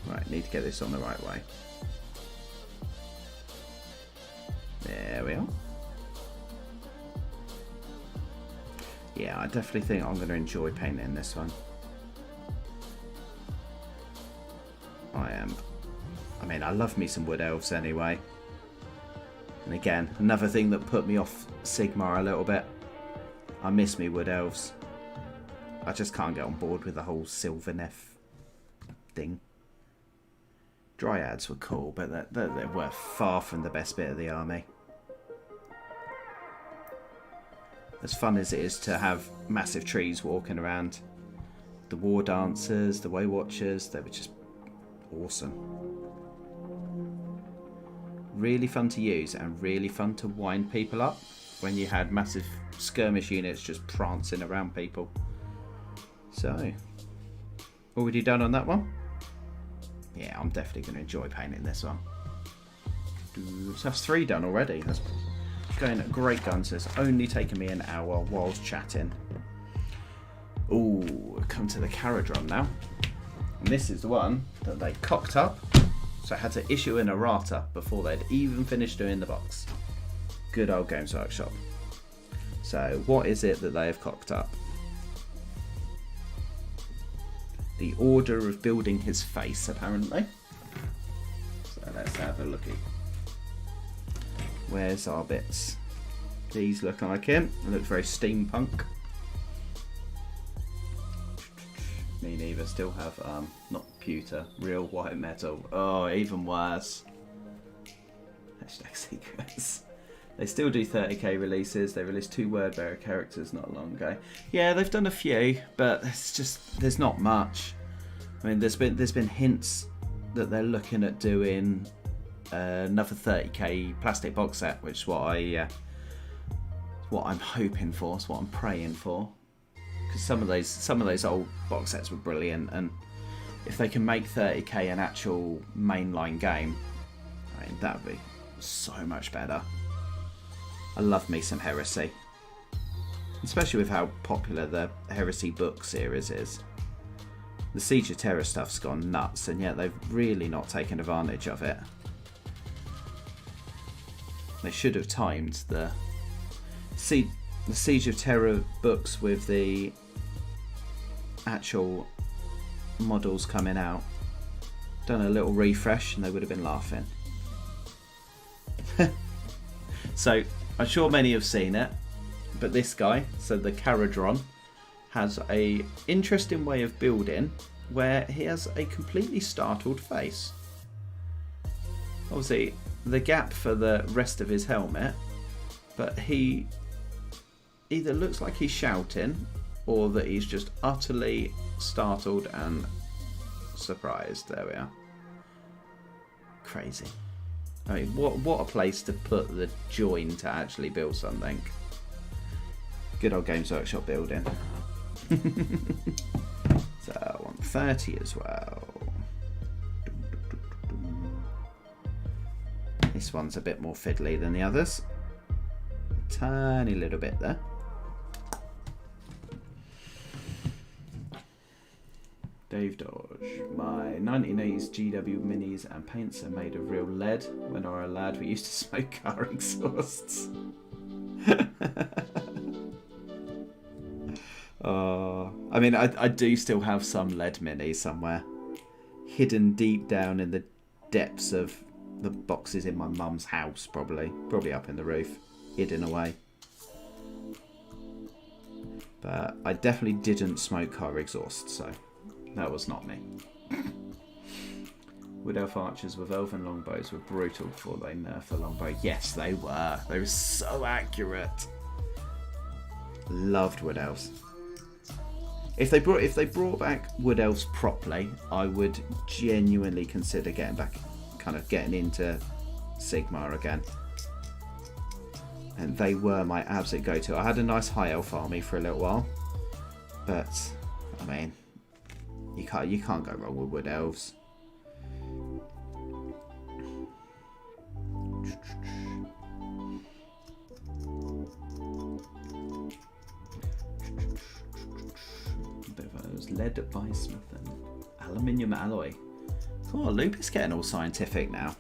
Right, need to get this on the right way. There we are. Yeah, I definitely think I'm going to enjoy painting this one. I mean, I love me some Wood Elves anyway. And again, another thing that put me off Sigmar a little bit. I miss me Wood Elves. I just can't get on board with the whole Sylvaneth thing. Dryads were cool, but they were far from the best bit of the army. As fun as it is to have massive trees walking around, the War Dancers, the Way Watchers, they were just awesome. Really fun to use and really fun to wind people up when you had massive skirmish units just prancing around people. So, already done on that one? Yeah, I'm definitely going to enjoy painting this one. So that's 3 done already. That's going at great guns. It's only taken me an hour whilst chatting. Ooh, come to the Caradron now. And this is the one that they cocked up. So I had to issue an errata before they'd even finished doing the box. Good old Games Workshop. So what is it that they have cocked up? The order of building his face, apparently. So let's have a looky. Where's our bits? These look like him. It looks very steampunk. Me neither. Still have, not pewter, real white metal. Oh, even worse. Hashtag secrets. They still do 30k releases. They released 2 word-bearer characters not long ago. Yeah, they've done a few, but it's just there's not much. I mean, there's been hints that they're looking at doing another 30k plastic box set, which is what I'm hoping for. It's what I'm praying for. Because some of those old box sets were brilliant, and if they can make 30k an actual mainline game, I mean, that would be so much better. I love me some Heresy, especially with how popular the Heresy book series is. The Siege of Terror stuff's gone nuts, and yet they've really not taken advantage of it. They should have timed the Siege of Terror books with the actual models coming out. Done a little refresh and they would have been laughing. So I'm sure many have seen it, but this guy, so the Caradron, has a interesting way of building where he has a completely startled face. Obviously the gap for the rest of his helmet, but he either looks like he's shouting or that he's just utterly startled and surprised. There we are. Crazy. I mean, what a place to put the join to actually build something. Good old Games Workshop building. So I want 30 as well. This one's a bit more fiddly than the others. A tiny little bit there. Dave Dodge. My 1980s GW minis and paints are made of real lead. When I was a lad, we used to smoke car exhausts. I mean, I do still have some lead minis somewhere, hidden deep down in the depths of the boxes in my mum's house, probably up in the roof, hidden away. But I definitely didn't smoke car exhaust, so that was not me. Wood Elf archers with elven longbows were brutal before they nerfed the longbow. Yes, they were. They were so accurate. Loved Wood Elves. If they brought back Wood Elves properly, I would genuinely consider getting into Sigmar again. And they were my absolute go-to. I had a nice high elf army for a little while, but I mean, you can't go wrong with Wood Elves. It was lead bismuth, aluminium alloy. Oh, Lupus getting all scientific now.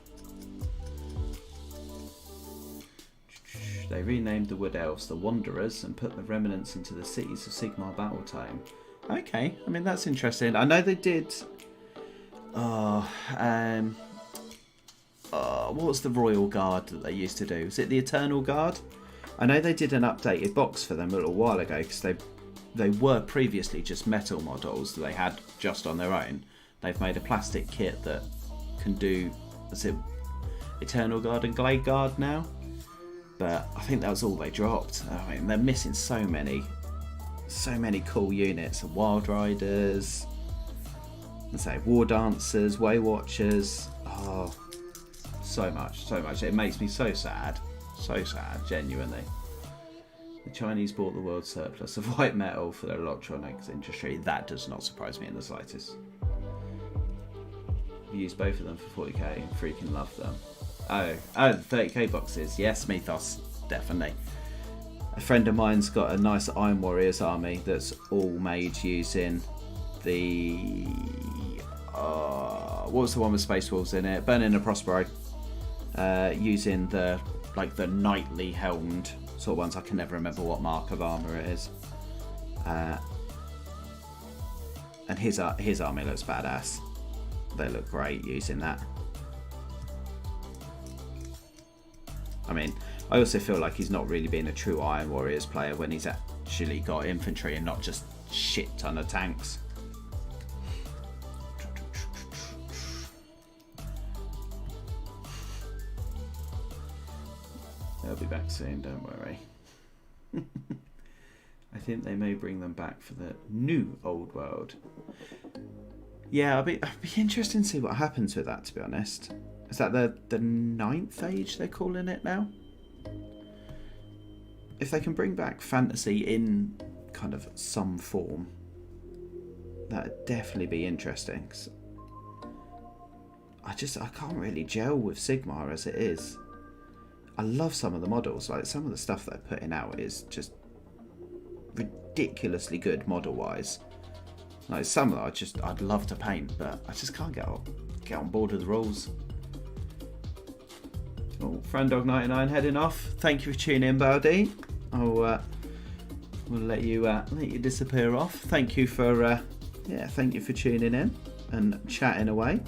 They renamed the Wood Elves the Wanderers and put the remnants into the cities of Sigmar Battletome. Okay, I mean that's interesting. I know they did. What was the Royal Guard that they used to do? Was it the Eternal Guard? I know they did an updated box for them a little while ago because they were previously just metal models that they had just on their own. They've made a plastic kit that can do, is it Eternal Guard and Glade Guard now? But I think that was all they dropped. I mean, they're missing so many cool units. Wild Riders, let's say War Dancers, Way Watchers. Oh, so much. It makes me so sad, genuinely. The Chinese bought the world's surplus of white metal for their electronics industry. That does not surprise me in the slightest. I've used both of them for 40k and freaking love them. Oh, 30k boxes. Yes, Mythos, definitely. A friend of mine's got a nice Iron Warriors army that's all made using the... what was the one with Space Wolves in it? Burning a Prospero. Using the knightly helmed sort of ones. I can never remember what mark of armour it is. And his army looks badass. They look great using that. I mean, I also feel like he's not really been a true Iron Warriors player when he's actually got infantry and not just shit ton of tanks. They'll be back soon, don't worry. I think they may bring them back for the new Old World. Yeah, I'd be interested to see what happens with that, to be honest. Is that the 9th age they're calling it now? If they can bring back fantasy in kind of some form, that'd definitely be interesting. 'Cause I can't really gel with Sigmar as it is. I love some of the models, like some of the stuff they're putting out is just ridiculously good model-wise. Like some of them I'd love to paint, but I just can't get on board with the rules. Oh, Frandog99 heading off. Thank you for tuning in, Baldi. We'll let you disappear off. Thank you for tuning in and chatting away.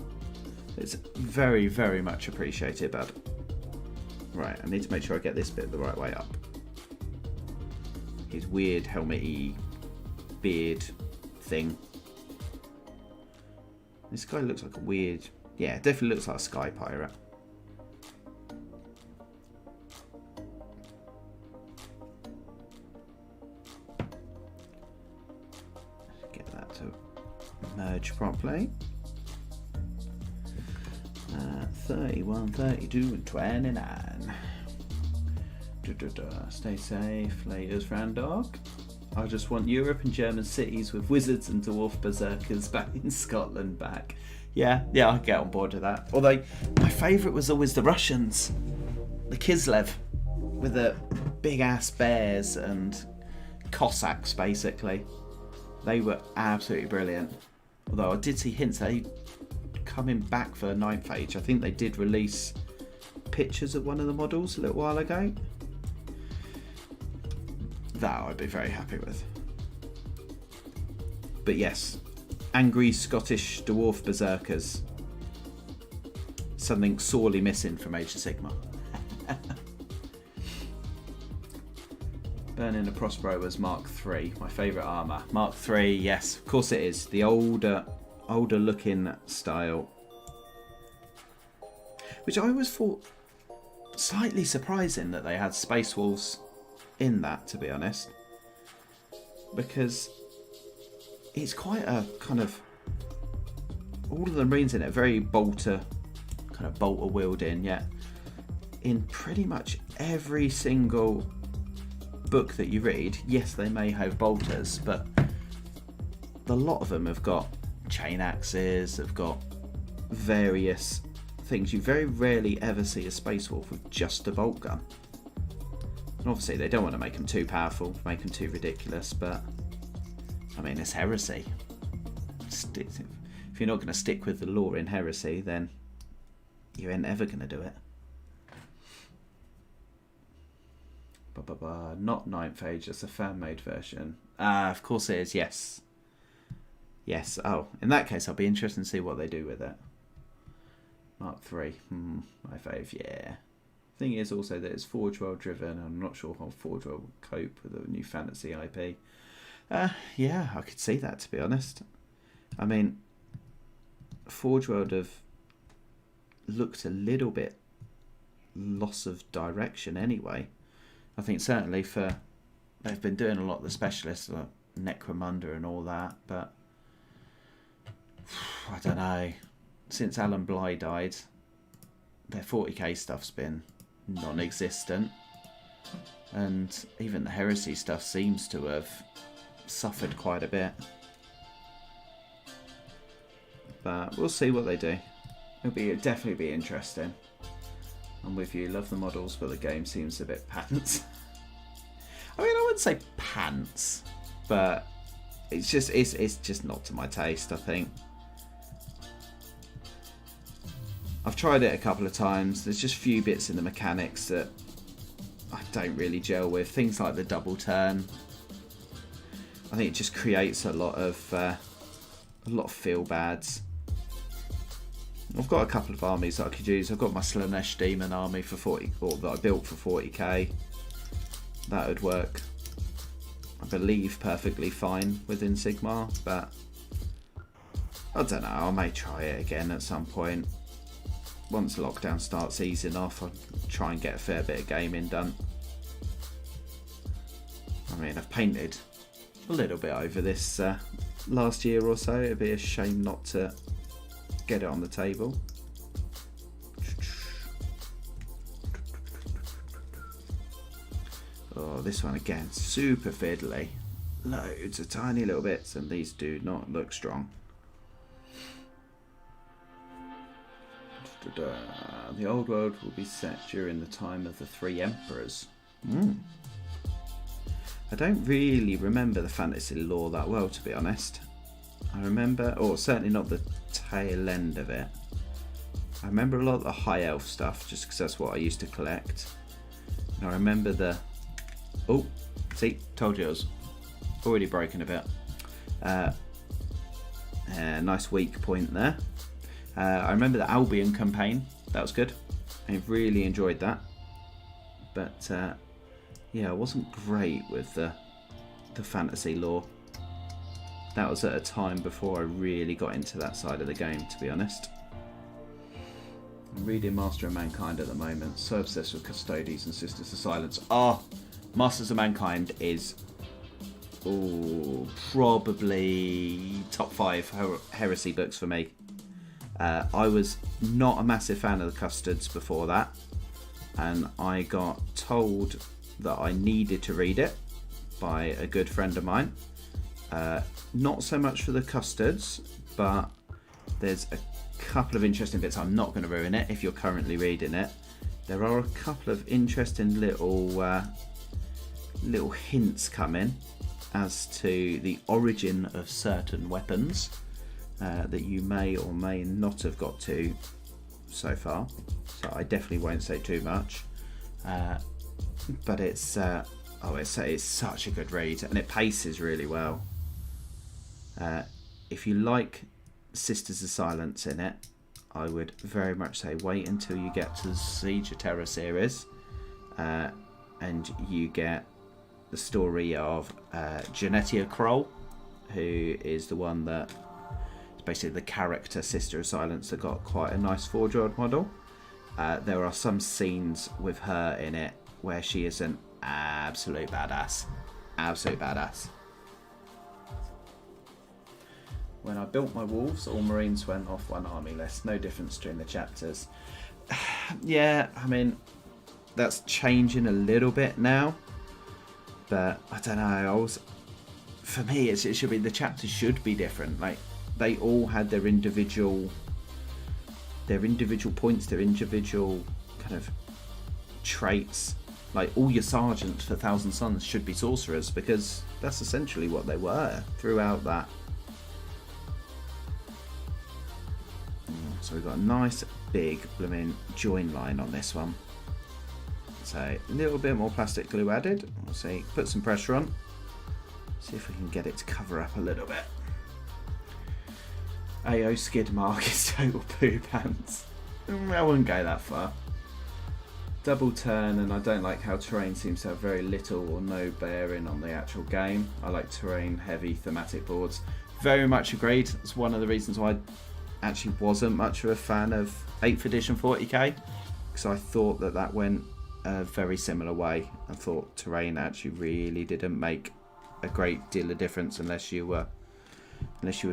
It's very, very much appreciated, bud. Right, I need to make sure I get this bit the right way up. His weird helmet-y beard thing. This guy looks like a weird... Yeah, definitely looks like a sky pirate. Get that to merge properly. 31, 32 and 29. Stay safe, laters, Frandog. I just want Europe and German cities with wizards and dwarf berserkers back in Scotland back. Yeah, I'll get on board with that. Although, my favourite was always the Russians. The Kislev. With the big-ass bears and Cossacks, basically. They were absolutely brilliant. Although I did see hints they coming back for 9th age. I think they did release pictures of one of the models a little while ago. That I'd be very happy with. But yes, angry Scottish dwarf berserkers. Something sorely missing from Age of Sigmar. Burning a Prospero was Mark III, my favourite armour. Mark III, yes, of course it is. The older looking style. Which I always thought slightly surprising that they had Space Wolves in that, to be honest. Because it's quite a kind of... all of the Marines in it, very bolter wielding, yet in pretty much every single book that you read, yes, they may have bolters, but a lot of them have got chain axes, have got various things. You very rarely ever see a Space Wolf with just a bolt gun. And obviously they don't want to make them too powerful, make them too ridiculous, but I mean, it's heresy. If you're not going to stick with the lore in heresy, then you ain't ever going to do it. Not 9th Age, it's a fan-made version. Of course it is, yes. Yes, oh, in that case, I'll be interested to see what they do with it. Mark 3, my fave, yeah. Thing is also that it's Forge World driven. I'm not sure how Forge World will cope with the new fantasy IP. Yeah, I could see that, to be honest. I mean, Forge World have looked a little bit loss of direction anyway. I think certainly they've been doing a lot of the specialists, like Necromunda and all that, but I don't know. Since Alan Bly died, their 40k stuff's been non-existent, and even the heresy stuff seems to have suffered quite a bit. But we'll see what they do. It'll definitely be interesting. I'm with you. Love the models, but the game seems a bit pants. I mean, I wouldn't say pants, but it's just not to my taste, I think. I've tried it a couple of times. There's just a few bits in the mechanics that I don't really gel with. Things like the double turn. I think it just creates a lot of feel bads. I've got a couple of armies that I could use. I've got my Slanesh Demon army for 40, or that I built for 40k. That would work, I believe, perfectly fine within Sigmar, but I don't know. I may try it again at some point. Once lockdown starts easing off, I'll try and get a fair bit of gaming done. I mean, I've painted a little bit over this last year or so. It'd be a shame not to get it on the table. Oh, this one again, super fiddly. Loads of tiny little bits, and these do not look strong. The old world will be set during the time of the 3 emperors. I don't really remember the fantasy lore that well, to be honest. I remember, or certainly not the tail end of it. I remember a lot of the high elf stuff, just because that's what I used to collect. And I remember the... Oh, see, told you I was already broken a bit. Nice weak point there. I remember the Albion campaign. That was good. I really enjoyed that. But yeah, I wasn't great with the fantasy lore. That was at a time before I really got into that side of the game, to be honest. I'm reading Master of Mankind at the moment. So obsessed with Custodes and Sisters of Silence. Masters of Mankind is probably top 5 heresy books for me. I was not a massive fan of the Custards before that, and I got told that I needed to read it by a good friend of mine. Not so much for the Custards, but there's a couple of interesting bits. I'm not going to ruin it if you're currently reading it. There are a couple of interesting little hints coming as to the origin of certain weapons that you may or may not have got to so far. So I definitely won't say too much. But it's such a good read, and it paces really well. If you like Sisters of Silence in it, I would very much say wait until you get to the Siege of Terror series, and you get the story of Genetia Kroll, who is the one that is basically the character Sister of Silence that got quite a nice Forge World model. There are some scenes with her in it where she is an absolute badass. Absolute badass. When I built my wolves, all Marines went off one army list. No difference between the chapters. Yeah, I mean, that's changing a little bit now. But I don't know. For me, it should be, the chapters should be different. Like, they all had their individual points, their individual kind of traits. like all your sergeants for Thousand Sons should be sorcerers, because that's essentially what they were throughout that. So we've got a nice big blooming join line on this one. So a little bit more plastic glue added. We'll see, put some pressure on. See if we can get it to cover up a little bit. AO skid mark is total poo pants. I wouldn't go that far. Double turn, and I don't like how terrain seems to have very little or no bearing on the actual game. I like terrain heavy thematic boards. Very much agreed. It's one of the reasons why I actually wasn't much of a fan of 8th edition 40k, because I thought that that went a very similar way. I thought terrain actually really didn't make a great deal of difference unless you were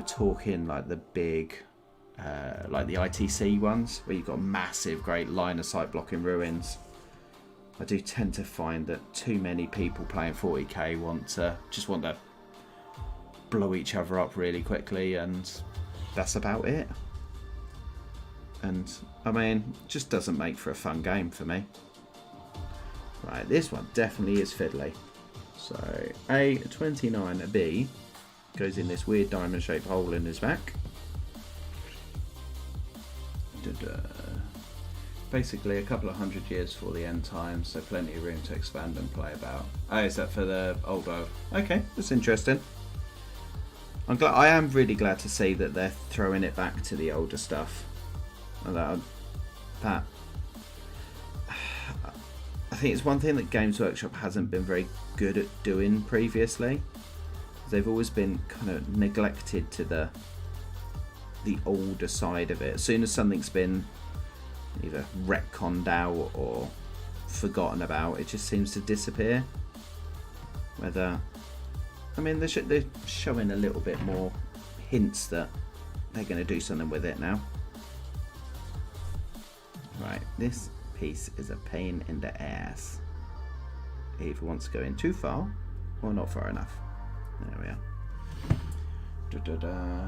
talking like the big like the ITC ones where you've got massive great line of sight blocking ruins. I do tend to find that too many people playing 40k just want to blow each other up really quickly, and that's about it. And I mean, just doesn't make for a fun game for me. Right, this one definitely is fiddly. So A29B goes in this weird diamond shaped hole in his back. Basically a couple of 100 years for the end time, so plenty of room to expand and play about. Oh, is that for the old world? Okay, that's interesting. I am really glad to see that they're throwing it back to the older stuff. And that I think it's one thing that Games Workshop hasn't been very good at doing previously. They've always been kind of neglected to the older side of it. As soon as something's been either retconned out or forgotten about, it just seems to disappear. Whether, I mean, they're showing a little bit more hints that they're going to do something with it now. Right, this piece is a pain in the ass. It either wants to go in too far or not far enough. There we are.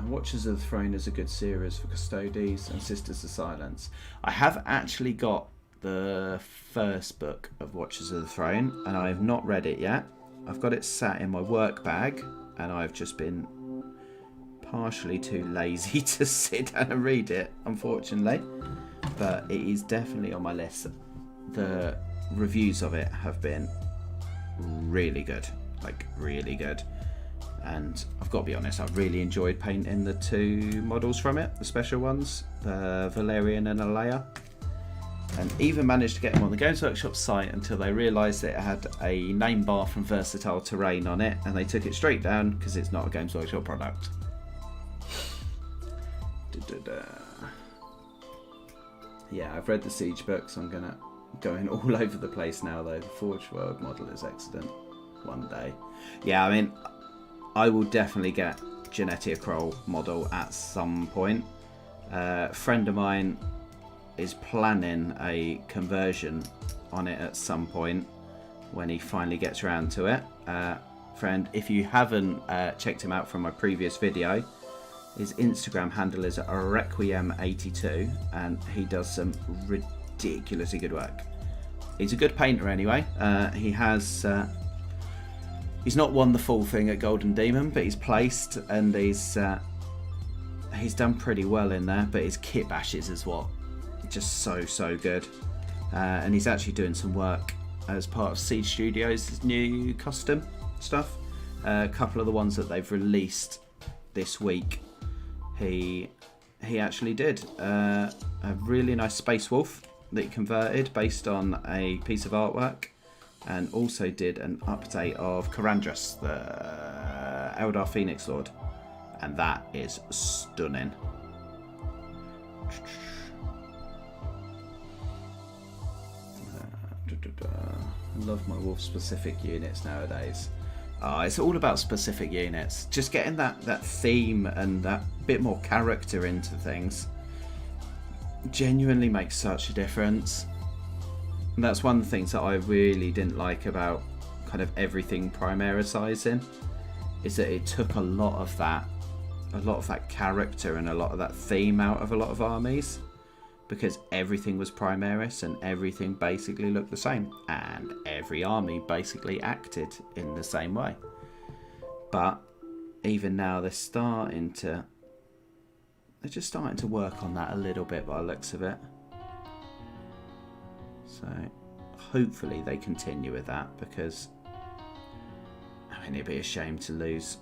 Watchers of the Throne is a good series for Custodes and Sisters of Silence. I have actually got the first book of Watchers of the Throne and I have not read it yet. I've got it sat in my work bag and I've just been partially too lazy to sit down and read it, unfortunately. But it is definitely on my list. The reviews of it have been really good, like really good. And I've got to be honest, I've really enjoyed painting the two models from it, the special ones, the Valerian and Alea. And even managed to get them on the Games Workshop site until they realised that it had a name bar from Versatile Terrain on it, and they took it straight down because it's not a Games Workshop product. Yeah, I've read the Siege books. I'm going all over the place now though. The Forge World model is excellent. One day. Yeah, I mean, I will definitely get Genetia Kroll model at some point. A friend of mine is planning a conversion on it at some point when he finally gets around to it. Friend, if you haven't checked him out from my previous video, his Instagram handle is Requiem82 and he does some ridiculously good work. He's a good painter anyway. He's not won the full thing at Golden Demon, but he's placed and he's done pretty well in there. But his kit bashes is what just so good. And he's actually doing some work as part of Siege Studios' new custom stuff. A couple of the ones that they've released this week, he actually did a really nice Space Wolf that he converted based on a piece of artwork. And also did an update of Karandras, the Eldar Phoenix Lord. And that is stunning. I love my wolf-specific units nowadays. It's all about specific units. Just getting that theme and that bit more character into things genuinely makes such a difference. And that's one of the things that I really didn't like about kind of everything Primarisizing, is that it took a lot of that character and a lot of that theme out of a lot of armies. because everything was Primaris and everything basically looked the same, and every army basically acted in the same way. But even now they're just starting to work on that a little bit by the looks of it. So hopefully they continue with that, because I mean, it'd be a shame to lose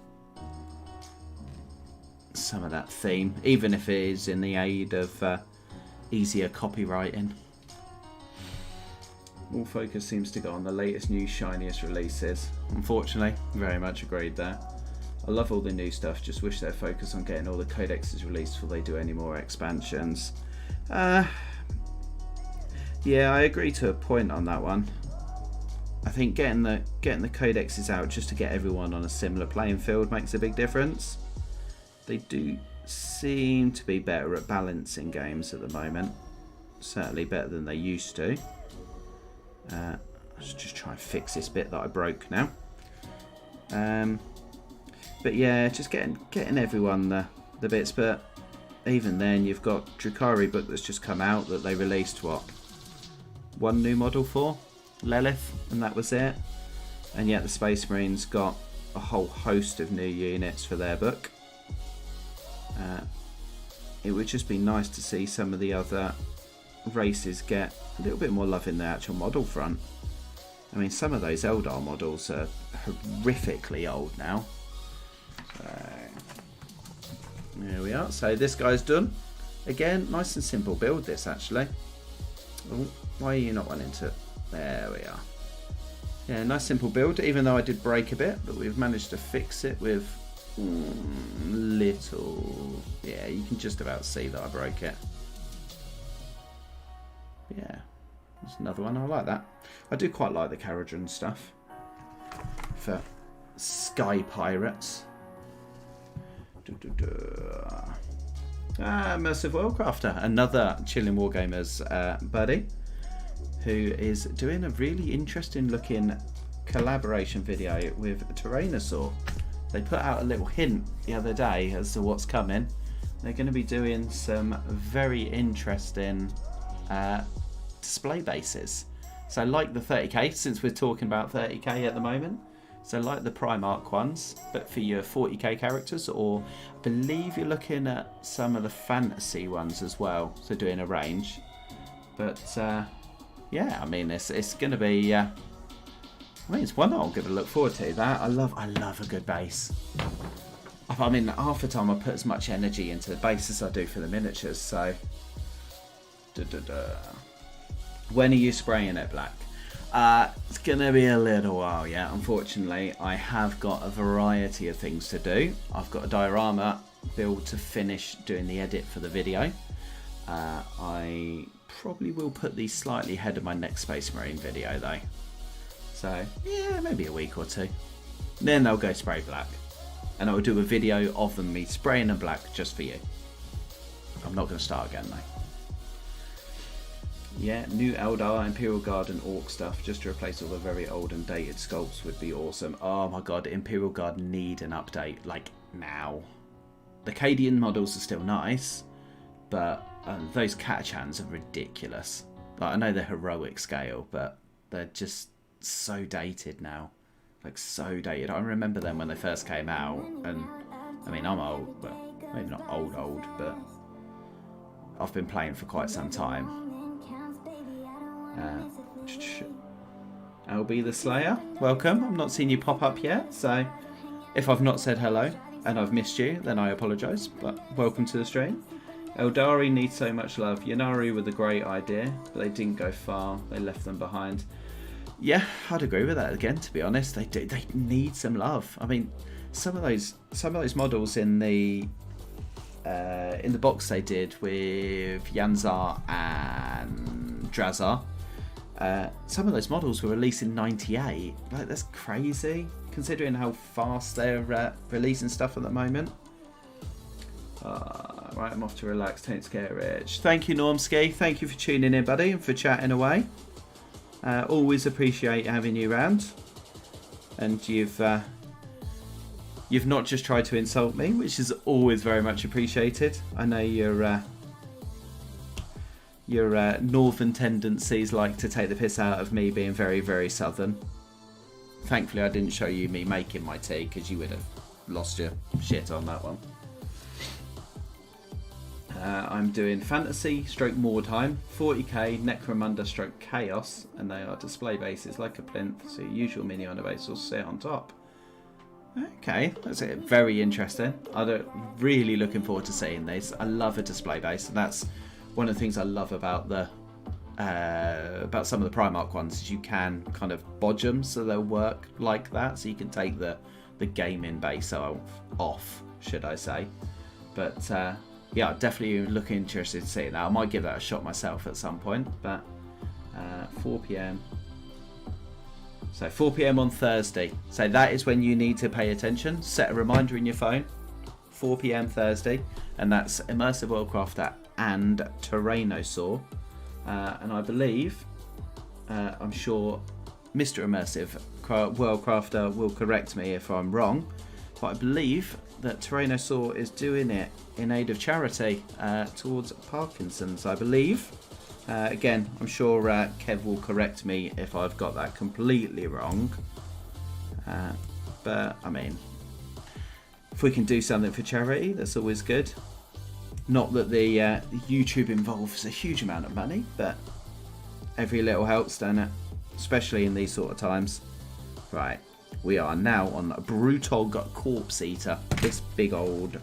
some of that theme, even if it is in the aid of easier copywriting. All focus seems to go on the latest new shiniest releases. Unfortunately, very much agreed there. I love all the new stuff, just wish they'd focus on getting all the codexes released before they do any more expansions. Yeah, I agree to a point on that one. I think getting the codexes out just to get everyone on a similar playing field makes a big difference. They do seem to be better at balancing games at the moment. Certainly better than they used to. Let's just try and fix this bit that I broke now. But yeah, just getting everyone the bits. But even then, you've got Drukhari book that's just come out that they released, what, one new model for? Lilith, and that was it. And yet the Space Marines got a whole host of new units for their book. It would just be nice to see some of the other races get a little bit more love in the actual model front. I mean, some of those Eldar models are horrifically old now. So there we are. So this guy's done. Again, nice and simple build this actually. Oh, why are you not wanting to? There we are. Yeah, nice simple build, even though I did break a bit, but we've managed to fix it with little... Yeah, you can just about see that I broke it. Yeah, that's another one. I like that. I do quite like the Caradron stuff for Sky Pirates. Immersive Worldcrafter, another Chilling Wargamers buddy, who is doing a really interesting looking collaboration video with Tyrannosaur. They put out a little hint the other day as to what's coming. They're going to be doing some very interesting display bases. So like the 30k, since we're talking about 30k at the moment, so like the Primarch ones, but for your 40k characters, or I believe you're looking at some of the fantasy ones as well, so doing a range. But yeah, I mean, it's going to be... I mean, it's one that I'm going to look forward to. That I love a good base. I mean, half the time I put as much energy into the base as I do for the miniatures. So, when are you spraying it black? It's going to be a little while, yeah. Unfortunately, I have got a variety of things to do. I've got a diorama build to finish doing the edit for the video. I probably will put these slightly ahead of my next Space Marine video though. So yeah, maybe a week or two. Then they'll go spray black. And I will do a video of them me spraying them black just for you. I'm not going to start again though. Yeah, new Eldar, Imperial Guard and Orc stuff just to replace all the very old and dated sculpts would be awesome. Oh my god, Imperial Guard need an update, like now. The Cadian models are still nice, but those Catachans are ridiculous. Like, I know they're heroic scale, but they're just so dated now. Like, so dated. I remember them when they first came out, and I mean, I'm old, but maybe not old, but I've been playing for quite some time. LB the Slayer, welcome. I've not seen you pop up yet, so if I've not said hello and I've missed you, then I apologise, but welcome to the stream. Eldari needs so much love. Yannari were the great idea, but they didn't go far. They left them behind. Yeah, I'd agree with that again, to be honest. They need some love. I mean, some of those models in the box they did with Yanzar and Drazar, some of those models were released in '98. Like, that's crazy, considering how fast they're releasing stuff at the moment. Right, I'm off to relax, don't scare Rich. Thank you, Normski. Thank you for tuning in, buddy, and for chatting away. Always appreciate having you around. And you've not just tried to insult me, which is always very much appreciated. I know you're Your northern tendencies like to take the piss out of me being very, very southern. Thankfully, I didn't show you me making my tea, because you would have lost your shit on that one. I'm doing Fantasy stroke Mordheim, 40k, Necromunda stroke Chaos, and they are display bases like a plinth, so your usual mini on a base will sit on top. Okay, that's it. Very interesting. I'm really looking forward to seeing these. I love a display base, and that's one of the things I love about the about some of the Primarch ones is you can kind of bodge them so they'll work like that, so you can take the gaming base off, should I say. But yeah, definitely looking interested to see that. I might give that a shot myself at some point. But 4 p.m. So 4 p.m. on Thursday. So that is when you need to pay attention. Set a reminder in your phone. 4 p.m. Thursday, and that's Immersive Worldcrafter and Tyrannosaur. And I believe, I'm sure Mr. Immersive Worldcrafter will correct me if I'm wrong, but I believe that Tyrannosaur is doing it in aid of charity towards Parkinson's, I believe. Again, I'm sure Kev will correct me if I've got that completely wrong. But, I mean, if we can do something for charity, that's always good. Not that the YouTube involves a huge amount of money, but every little helps, doesn't it? Especially in these sort of times. Right, we are now on Brutog Corpse Eater. This big old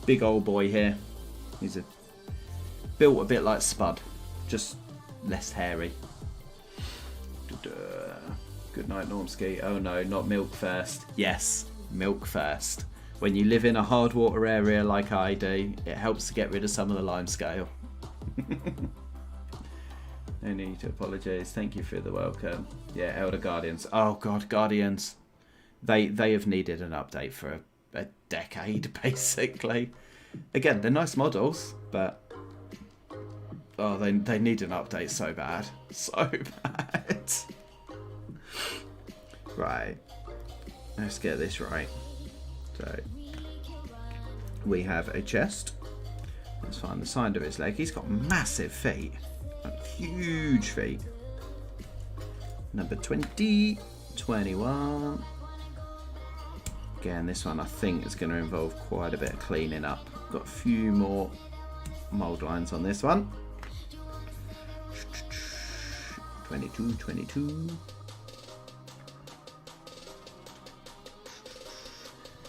boy here. He's built a bit like Spud, just less hairy. Good night, Normski. Oh no, not milk first. Yes, milk first. When you live in a hard water area like I do, it helps to get rid of some of the lime scale. No need to apologise. Thank you for the welcome. Yeah, Elder Guardians. Oh god, Guardians. They have needed an update for a decade, basically. Again, they're nice models, but oh, they need an update so bad. So bad. Right. Let's get this right. So we have a chest. Let's find the side of his leg. He's got massive feet. Like huge feet. Number 20, 21. Again, this one I think is going to involve quite a bit of cleaning up. Got a few more mould lines on this one. 22, 22.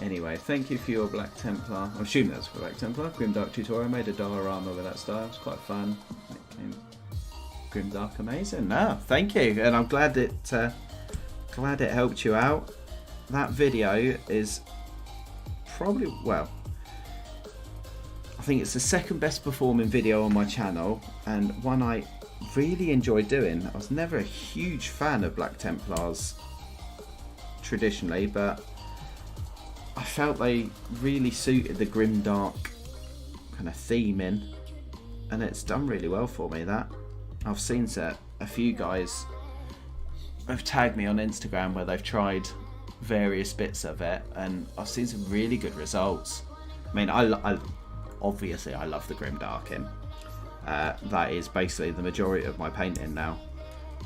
Anyway, thank you for your Black Templar. I assume that's for Black Templar. Grimdark tutorial. I made a diorama with that style. It's quite fun. Grimdark amazing. No, thank you, and I'm glad it helped you out. That video is probably, well, I think it's the second best performing video on my channel, and one I really enjoyed doing. I was never a huge fan of Black Templars traditionally, but I felt they really suited the grimdark kind of theme in, and it's done really well for me. That I've seen a few guys have tagged me on Instagram where they've tried various bits of it, and I've seen some really good results. I mean, I obviously I love the grimdarking. That is basically the majority of my painting now,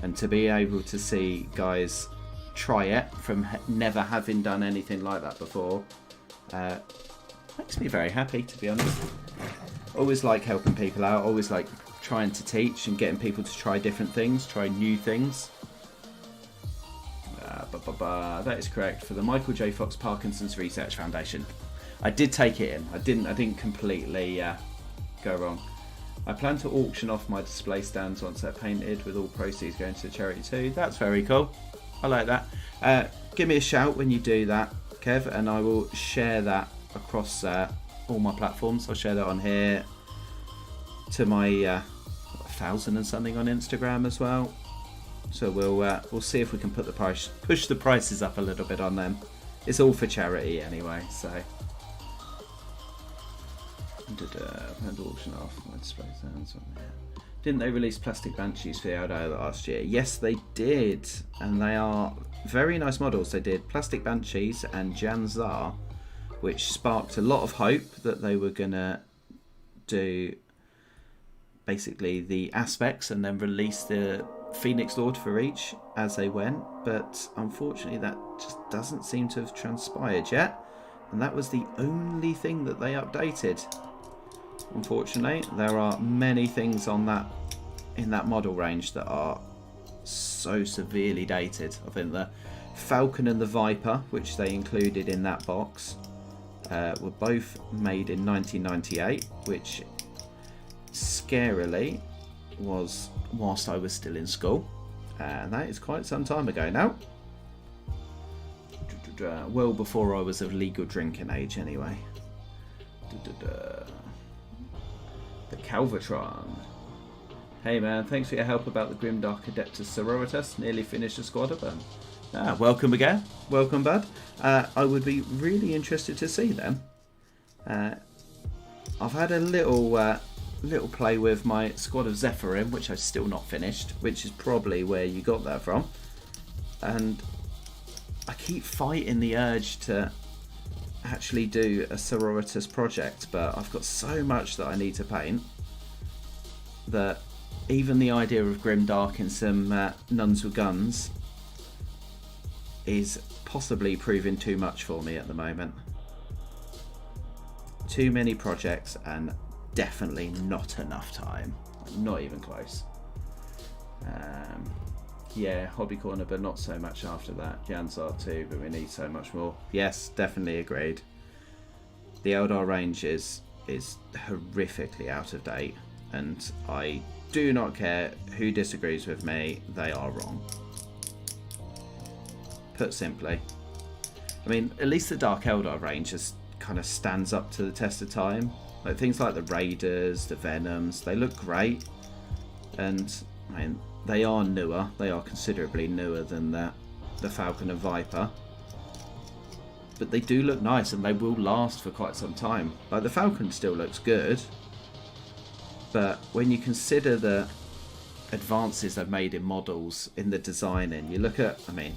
and to be able to see guys try it from never having done anything like that before makes me very happy, to be honest. Always like helping people out, always like trying to teach and getting people to try different things, try new things. That is correct, for the Michael J. Fox Parkinson's Research Foundation. I did take it in. I didn't completely go wrong. I plan to auction off my display stands once they're painted, with all proceeds going to charity too. That's very cool. I like that. Give me a shout when you do that, Kev, and I will share that across all my platforms. I'll share that on here, to my 1,000 and something on Instagram as well. So we'll see if we can push the prices up a little bit on them. It's all for charity anyway, so. Planned auction off my display stands on there. Didn't they release plastic banshees for the Eldo last year? Yes, they did, and they are very nice models. They did plastic banshees and Janzar, which sparked a lot of hope that they were gonna do basically the aspects and then release the Phoenix Lord for each as they went, but unfortunately that just doesn't seem to have transpired yet, and that was the only thing that they updated. Unfortunately, there are many things on that in that model range that are so severely dated. I think the Falcon and the Viper, which they included in that box, were both made in 1998, which scarily was whilst I was still in school, and that is quite some time ago now. Well before I was of legal drinking age anyway. The Calvatron. Hey man, thanks for your help about the Grimdark Adeptus Sororitas. Nearly finished the squad of them. Welcome again. Welcome, bud. I would be really interested to see them. I've had a little play with my squad of Zephyrim, which I've still not finished, which is probably where you got that from. And I keep fighting the urge to actually do a Sororitas project, but I've got so much that I need to paint that even the idea of Grimdark and some nuns with guns is possibly proving too much for me at the moment. Too many projects and definitely not enough time. Not even close. Yeah, Hobby Corner, but not so much after that. Jansar too, but we need so much more. Yes, definitely agreed. The Eldar range is horrifically out of date, and I do not care who disagrees with me, they are wrong. Put simply. I mean, at least the Dark Eldar range just kind of stands up to the test of time. Like things like the Raiders, the Venoms, they look great, and I mean they are newer. They are considerably newer than the Falcon and Viper, but they do look nice and they will last for quite some time. Like the Falcon still looks good, but when you consider the advances they've made in models, in the design, and you look at, I mean,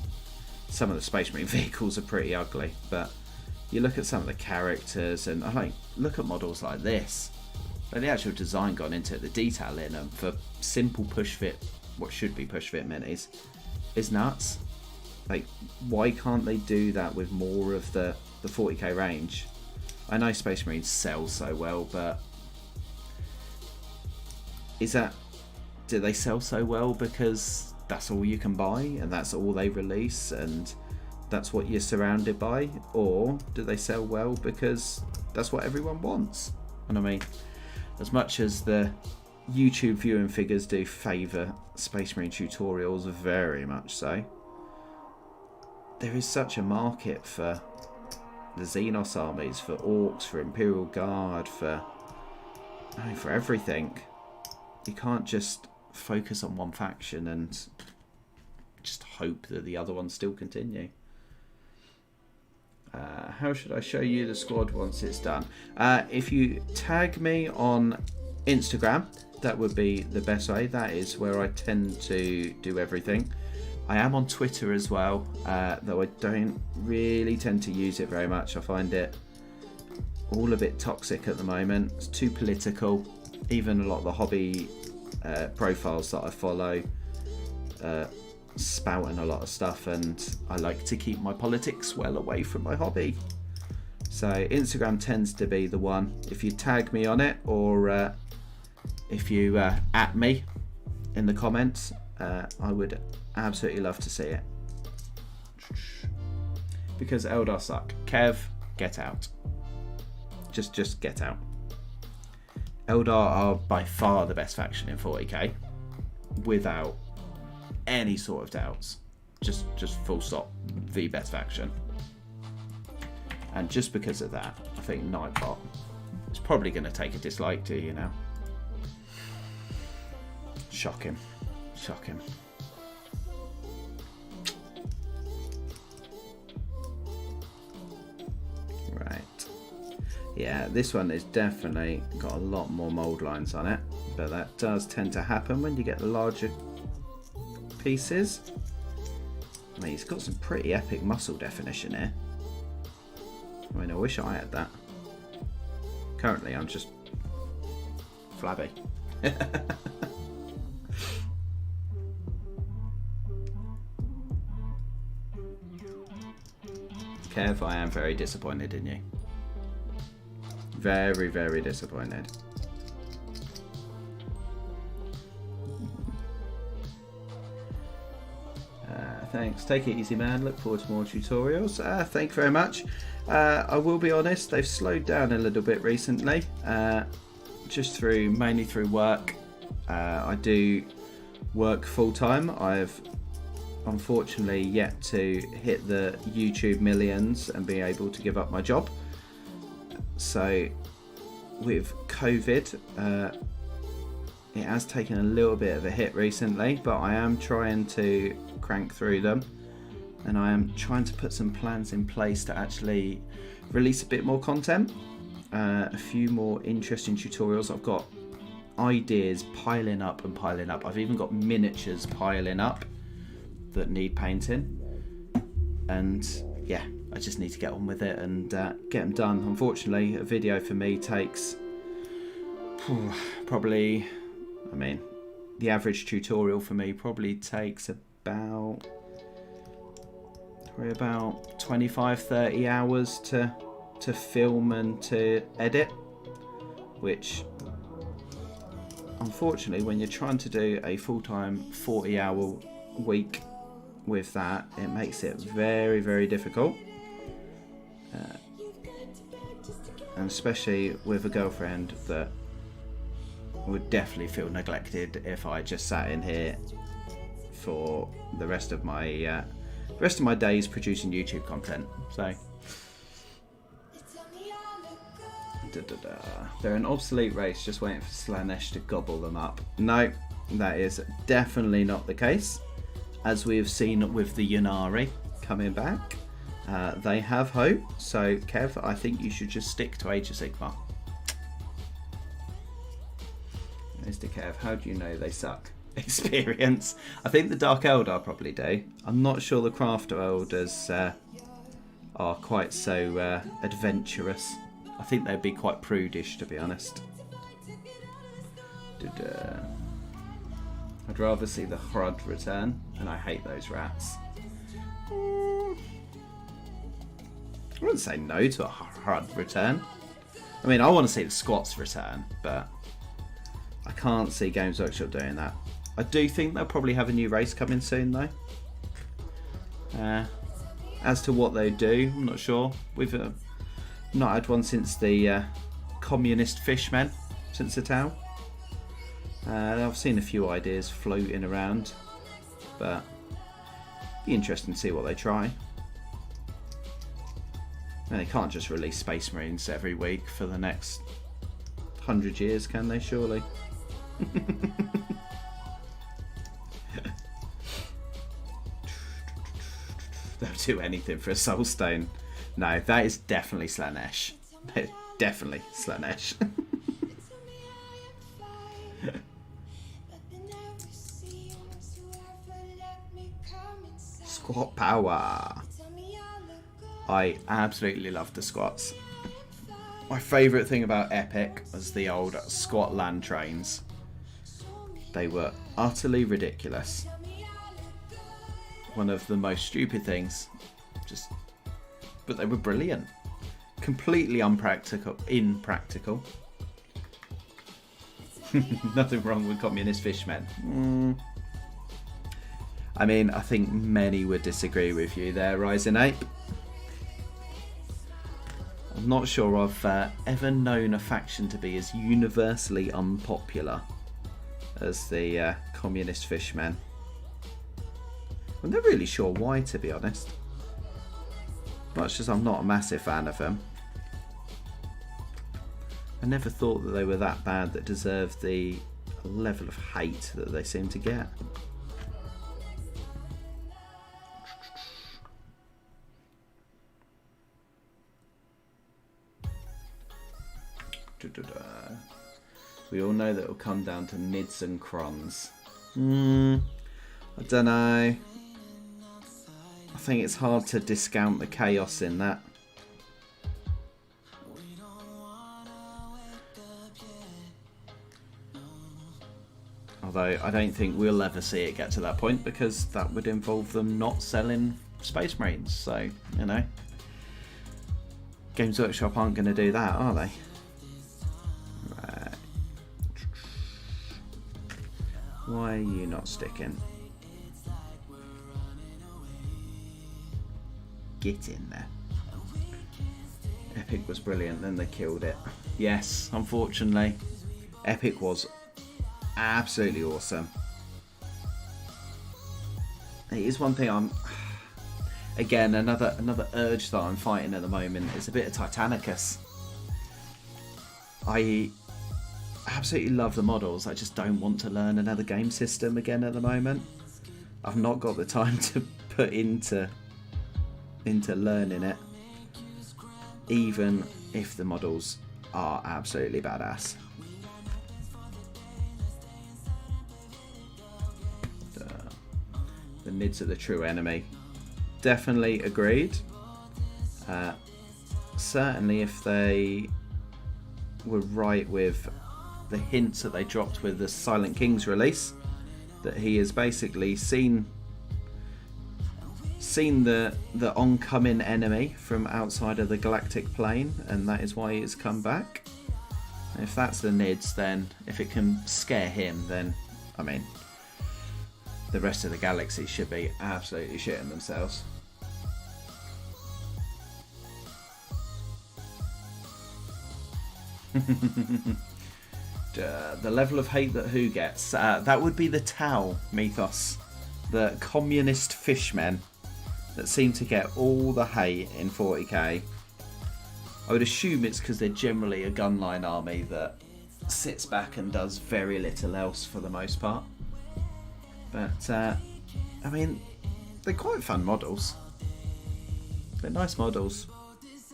some of the Space Marine vehicles are pretty ugly, but you look at some of the characters, and I like look at models like this. Like the actual design gone into it, the detail in them for simple push fit, what should be push fit minis, is nuts. Like, why can't they do that with more of the 40k range? I know Space Marines sell so well, but do they sell so well because that's all you can buy and that's all they release and that's what you're surrounded by, or do they sell well because that's what everyone wants? And I mean, as much as the YouTube viewing figures do favour Space Marine tutorials, very much so, there is such a market for the Xenos armies, for Orcs, for Imperial Guard, for everything. You can't just focus on one faction and just hope that the other ones still continue. How should I show you the squad once it's done? If you tag me on Instagram, that would be the best way. That is where I tend to do everything. I am on Twitter as well, though I don't really tend to use it very much. I find it all a bit toxic at the moment. It's too political. Even a lot of the hobby profiles that I follow spouting a lot of stuff, and I like to keep my politics well away from my hobby. So Instagram tends to be the one. If you tag me on it, or if you at me in the comments, I would absolutely love to see it. Because Eldar suck. Kev, get out. Just get out. Eldar are by far the best faction in 40k, without any sort of doubts. Just full stop, the best faction. And just because of that, I think Nightbot is probably going to take a dislike to you now. Shock him. Right. Yeah, this one has definitely got a lot more mould lines on it, but that does tend to happen when you get the larger pieces. I mean, he's got some pretty epic muscle definition here. I mean, I wish I had that. Currently, I'm just flabby. Kev, I am very disappointed in you. Very, very disappointed. Thanks. Take it easy, man. Look forward to more tutorials. Thank you very much. I will be honest, they've slowed down a little bit recently. Just mainly through work. I do work full time. I've unfortunately yet to hit the YouTube millions and be able to give up my job. So with COVID, it has taken a little bit of a hit recently, but I am trying to crank through them, and I am trying to put some plans in place to actually release a bit more content, a few more interesting tutorials. I've got ideas piling up and piling up. I've even got miniatures piling up that need painting, and yeah, I just need to get on with it and get them done. Unfortunately, a video for me takes probably, I mean, the average tutorial for me probably takes about 25-30 hours to film and to edit, which unfortunately when you're trying to do a full-time 40-hour week with that, it makes it very, very difficult, and especially with a girlfriend that would definitely feel neglected if I just sat in here for the rest of my days producing YouTube content. So they're an obsolete race, just waiting for Slanesh to gobble them up. No, that is definitely not the case. As we have seen with the Yanari coming back, they have hope. So Kev, I think you should just stick to Age of Sigmar. Mr. Kev, how do you know they suck? Experience. I think the Dark Eldar probably do. I'm not sure the Crafter Elders are quite so adventurous. I think they'd be quite prudish, to be honest. I'd rather see the Hrud return, and I hate those rats. I wouldn't say no to a Hrud return. I mean, I want to see the Squats return, but I can't see Games Workshop doing that. I do think they'll probably have a new race coming soon, though. As to what they do, I'm not sure. We've not had one since the communist fishmen, since the Tau. I've seen a few ideas floating around, but be interesting to see what they try. And they can't just release Space Marines every week for the next 100 years, can they? Surely. They'll do anything for a Soul Stone. No, that is definitely Slanesh. Definitely Slanesh. Squat power. I absolutely love the squats. My favourite thing about Epic was the old squat land trains. They were utterly ridiculous. One of the most stupid things. But they were brilliant. Completely impractical. Nothing wrong with communist fishmen. I mean, I think many would disagree with you there, Rising Ape. I'm not sure I've ever known a faction to be as universally unpopular as the communist fishmen. I'm not really sure why, to be honest. Much as I'm not a massive fan of them. I never thought that they were that bad that deserved the level of hate that they seem to get. We all know that it'll come down to mids and crons. I don't know. I think it's hard to discount the chaos in that. Although I don't think we'll ever see it get to that point, because that would involve them not selling Space Marines. So, you know, Games Workshop aren't going to do that, are they? Right. Why are you not sticking? Get in there. Epic was brilliant, then they killed it. Yes, unfortunately. Epic was absolutely awesome. It is one thing I'm... Again, another urge that I'm fighting at the moment is a bit of Titanicus. I absolutely love the models, I just don't want to learn another game system again at the moment. I've not got the time to put into learning it, even if the models are absolutely badass. The NIDs are the true enemy. Definitely agreed. Certainly if they were right with the hints that they dropped with the Silent King's release, that he has basically seen the oncoming enemy from outside of the galactic plane, and that is why he has come back. If that's the NIDs, then if it can scare him, then I mean, the rest of the galaxy should be absolutely shitting themselves. The level of hate that who gets, that would be the Tau mythos, the communist fishmen that seem to get all the hate in 40k. I would assume it's because they're generally a gunline army that sits back and does very little else for the most part. But, I mean, they're quite fun models. They're nice models.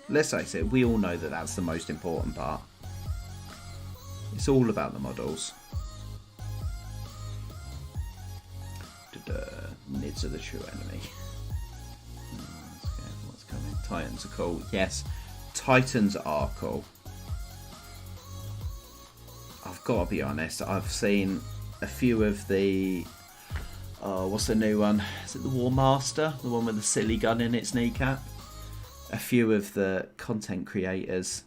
Let's face it, we all know that that's the most important part. It's all about the models. NIDs are the true enemy. What's coming? Titans are cool. Yes, Titans are cool. I've got to be honest, I've seen a few of the... what's the new one? Is it the War Master? The one with the silly gun in its kneecap? A few of the content creators,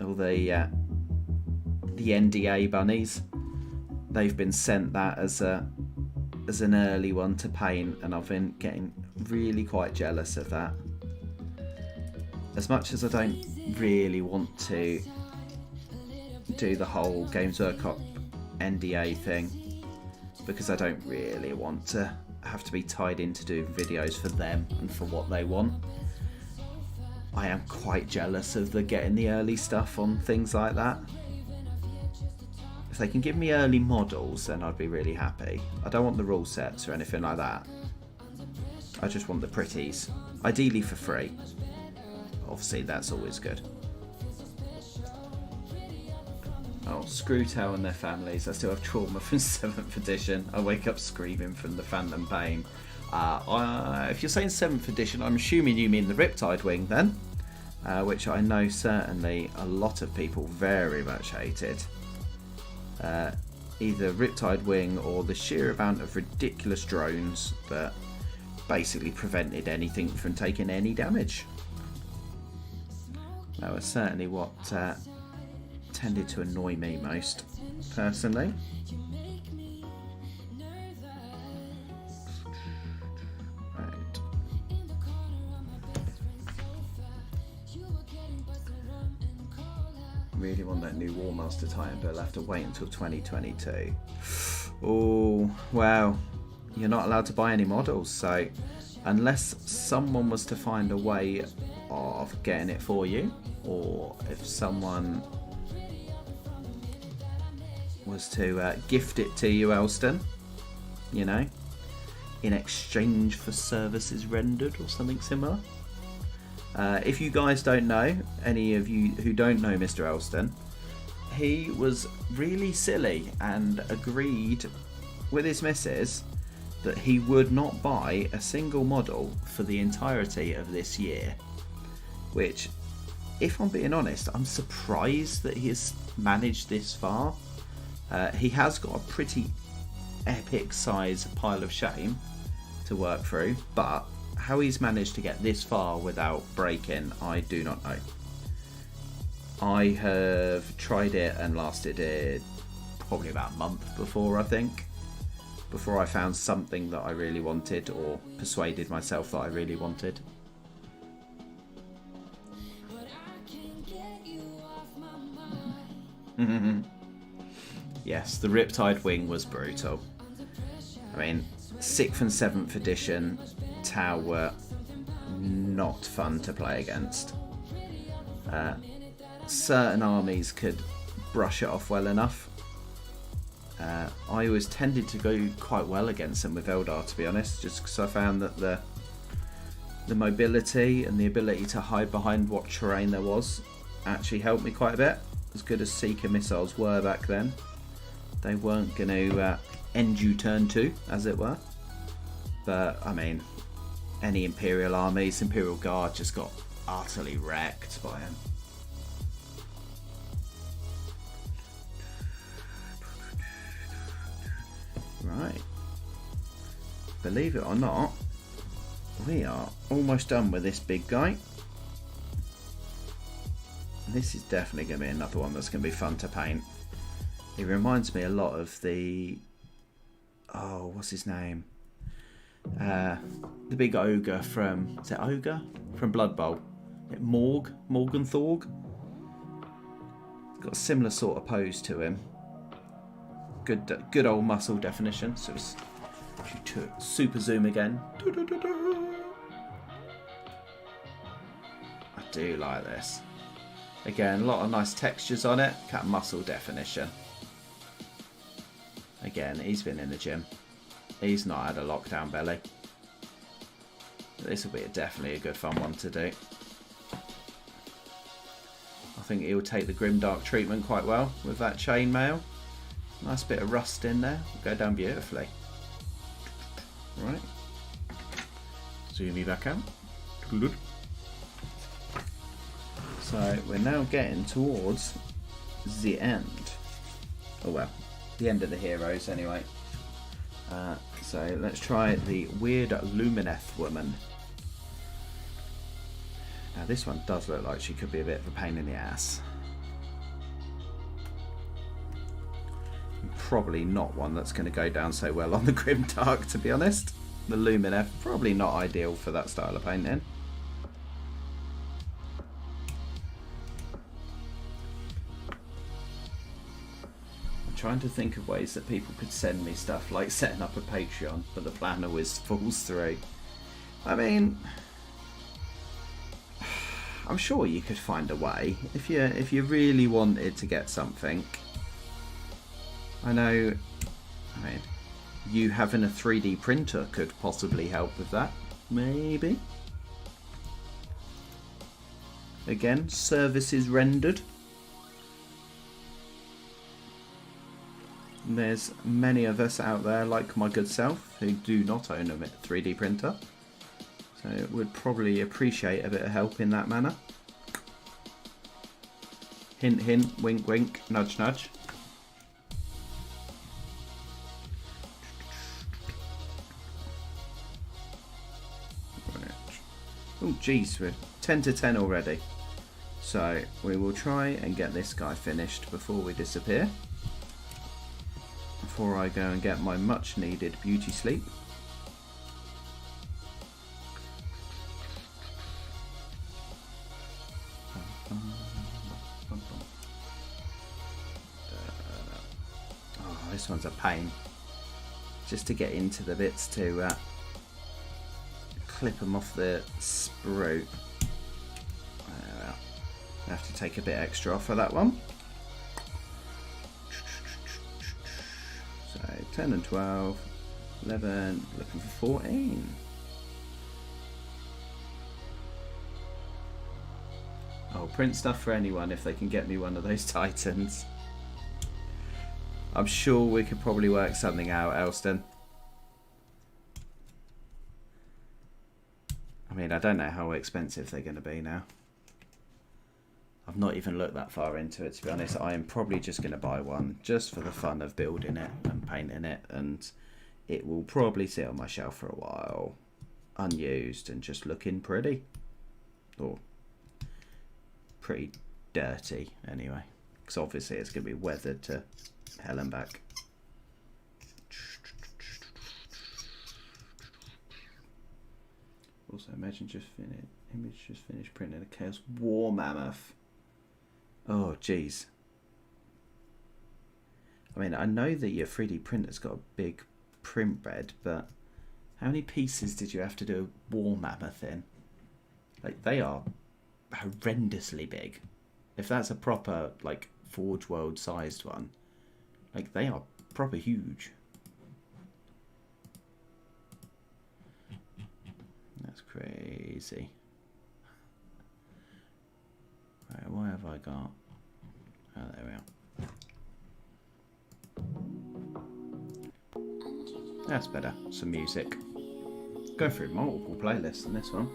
all the NDA bunnies, they've been sent that as an early one to paint, and I've been getting really quite jealous of that. As much as I don't really want to do the whole Games Workshop NDA thing, because I don't really want to have to be tied into doing videos for them and for what they want. I am quite jealous of the getting the early stuff on things like that. If they can give me early models, then I'd be really happy. I don't want the rule sets or anything like that. I just want the pretties. Ideally for free. Obviously, that's always good. Oh, screw Tau and their families. I still have trauma from 7th edition. I wake up screaming from the phantom pain. If you're saying 7th edition, I'm assuming you mean the Riptide Wing then. Which I know certainly a lot of people very much hated. Either Riptide Wing or the sheer amount of ridiculous drones that basically prevented anything from taking any damage. That was certainly what tended to annoy me most, personally. Right. Really want that new War Master Titan, but I'll have to wait until 2022. Oh, well, you're not allowed to buy any models, so unless someone was to find a way of getting it for you, or if someone was to gift it to you, Elston, you know, in exchange for services rendered or something similar. If you guys don't know, any of you who don't know Mr. Elston, he was really silly and agreed with his missus that he would not buy a single model for the entirety of this year. Which, if I'm being honest, I'm surprised that he has managed this far. He has got a pretty epic size pile of shame to work through, but how he's managed to get this far without breaking, I do not know. I have tried it and lasted it probably about a month before, I think, before I found something that I really wanted or persuaded myself that I really wanted. Yes, the Riptide Wing was brutal. I mean, 6th and 7th edition Tau were not fun to play against. Certain armies could brush it off well enough. I always tended to go quite well against them with Eldar, to be honest, just because I found that the mobility and the ability to hide behind what terrain there was actually helped me quite a bit. As good as Seeker missiles were back then, they weren't going to end you turn 2, as it were. But, I mean, any Imperial armies, Imperial Guard just got utterly wrecked by him. Right. Believe it or not, we are almost done with this big guy. This is definitely going to be another one that's going to be fun to paint. It reminds me a lot of the... Oh, what's his name? The big ogre from... Is it Ogre? From Blood Bowl. Morgan Thorg? Got a similar sort of pose to him. Good old muscle definition. So it's super zoom again. I do like this. Again, a lot of nice textures on it. Cat muscle definition. Again, he's been in the gym. He's not had a lockdown belly. This will be definitely a good fun one to do. I think he'll take the Grimdark treatment quite well with that chainmail. Nice bit of rust in there. Will go down beautifully. Right. Zoom me back out. So we're now getting towards the end. Oh well, the end of the heroes anyway. So let's try the weird Lumineth woman. Now this one does look like she could be a bit of a pain in the ass. Probably not one that's going to go down so well on the Grimdark, to be honest. The Lumineth, probably not ideal for that style of painting. Trying to think of ways that people could send me stuff, like setting up a Patreon, but the plan always falls through. I mean, I'm sure you could find a way if you really wanted to get something. I know, I mean, you having a 3D printer could possibly help with that, maybe. Again, services rendered. There's many of us out there, like my good self, who do not own a 3D printer. So would probably appreciate a bit of help in that manner. Hint, hint, wink, wink, nudge, nudge. Right. Oh, geez, we're 10 to 10 already. So we will try and get this guy finished before we disappear. Before I go and get my much needed beauty sleep. Oh, this one's a pain. Just to get into the bits to clip them off the sprue. I have to take a bit extra off for that one. 10 and 12, 11, looking for 14. I'll print stuff for anyone if they can get me one of those Titans. I'm sure we could probably work something out, Elston. I mean, I don't know how expensive they're going to be now. I've not even looked that far into it, to be honest. I am probably just going to buy one just for the fun of building it and painting it, and it will probably sit on my shelf for a while, unused and just looking pretty. Or pretty dirty, anyway. Because obviously it's going to be weathered to hell and back. Also, image just finished printing a Chaos War Mammoth. Oh, jeez. I mean, I know that your 3D printer's got a big print bed, but how many pieces did you have to do a War Mammoth in? Like, they are horrendously big. If that's a proper, like, Forge World sized one, like, they are proper huge. That's crazy. Right, what have I got? Oh, there we are. That's better. Some music. Go through multiple playlists in this one.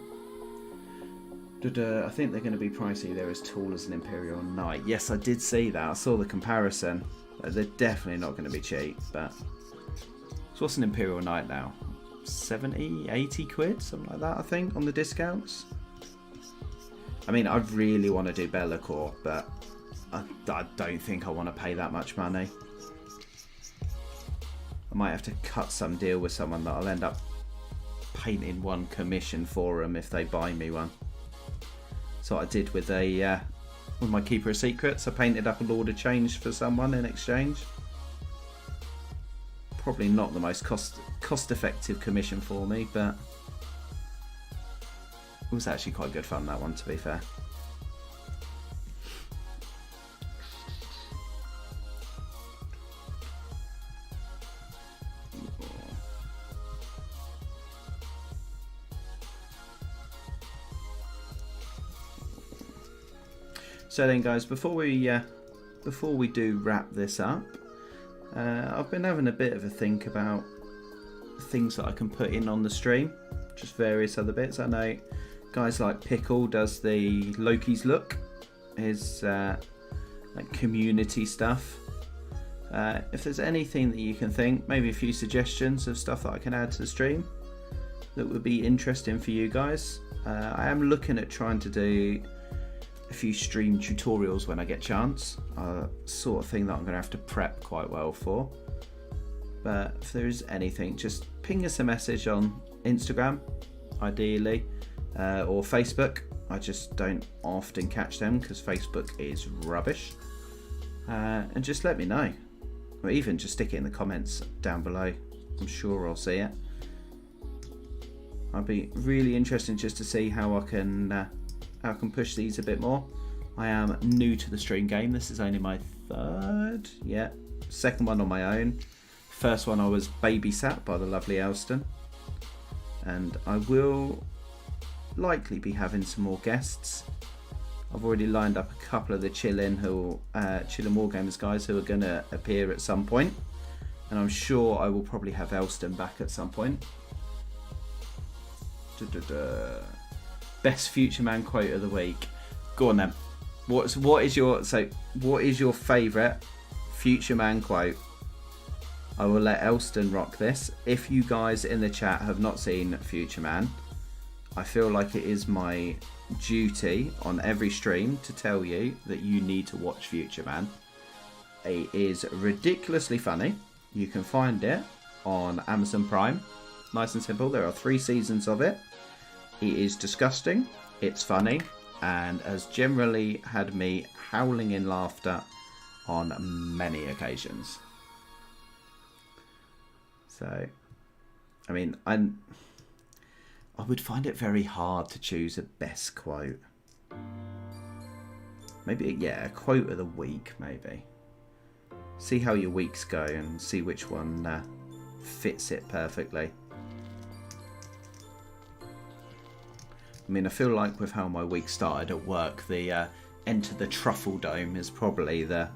I think they're going to be pricey. They're as tall as an Imperial Knight. Yes, I did see that. I saw the comparison. They're definitely not going to be cheap. But so what's an Imperial Knight now? 70, 80 quid? Something like that, I think, on the discounts. I mean, I really want to do Bellacore, but I don't think I want to pay that much money. I might have to cut some deal with someone that I'll end up painting one commission for them if they buy me one. So I did with my Keeper of Secrets. I painted up a Lord of Change for someone in exchange. Probably not the most cost-effective commission for me, but it was actually quite good fun, that one, to be fair. So then, guys, before we do wrap this up, I've been having a bit of a think about things that I can put in on the stream, just various other bits. I know guys like Pickle does the Loki's look, his like community stuff. If there's anything that you can think, maybe a few suggestions of stuff that I can add to the stream that would be interesting for you guys. I am looking at trying to do a few stream tutorials when I get a chance, sort of thing that I'm going to have to prep quite well for. But if there's anything, just ping us a message on Instagram, ideally, or Facebook. I just don't often catch them because Facebook is rubbish. And just let me know, or even just stick it in the comments down below. I'm sure I'll see it. I'd be really interested just to see how I can push these a bit more. I am new to the stream game. This is only my second one on my own. First one I was babysat by the lovely Elston, and I will likely be having some more guests. I've already lined up a couple of the Chillin' Wargamers guys who are going to appear at some point, and I'm sure I will probably have Elston back at some point. Best Future Man quote of the week. Go on then. What is your favourite Future Man quote? I will let Elston rock this. If you guys in the chat have not seen Future Man, I feel like it is my duty on every stream to tell you that you need to watch Future Man. It is ridiculously funny. You can find it on Amazon Prime. Nice and simple. There are 3 seasons of it. It is disgusting, it's funny, and has generally had me howling in laughter on many occasions. So, I mean, I would find it very hard to choose a best quote. Maybe, a quote of the week, maybe. See how your weeks go and see which one fits it perfectly. I mean, I feel like with how my week started at work, the Enter the Truffle Dome is probably the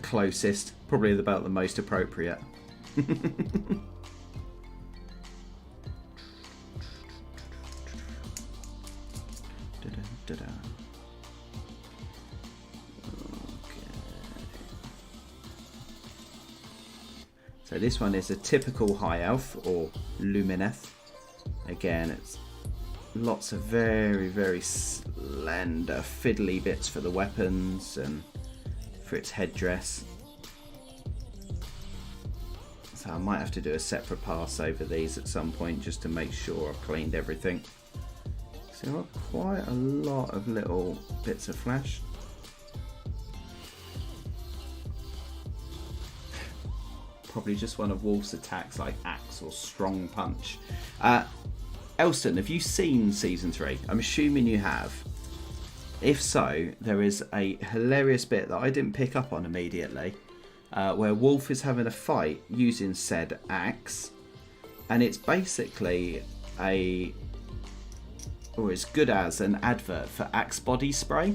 closest, probably about the most appropriate. So this one is a typical high elf or lumineth. Again, it's lots of very, very slender fiddly bits for the weapons and for its headdress. So I might have to do a separate pass over these at some point just to make sure I've cleaned everything. So I've got quite a lot of little bits of flash. Probably just one of Wolf's attacks like Axe or Strong Punch. Elston, have you seen Season 3? I'm assuming you have. If so, there is a hilarious bit that I didn't pick up on immediately, where Wolf is having a fight using said axe, and it's basically or as good as an advert for Axe body spray,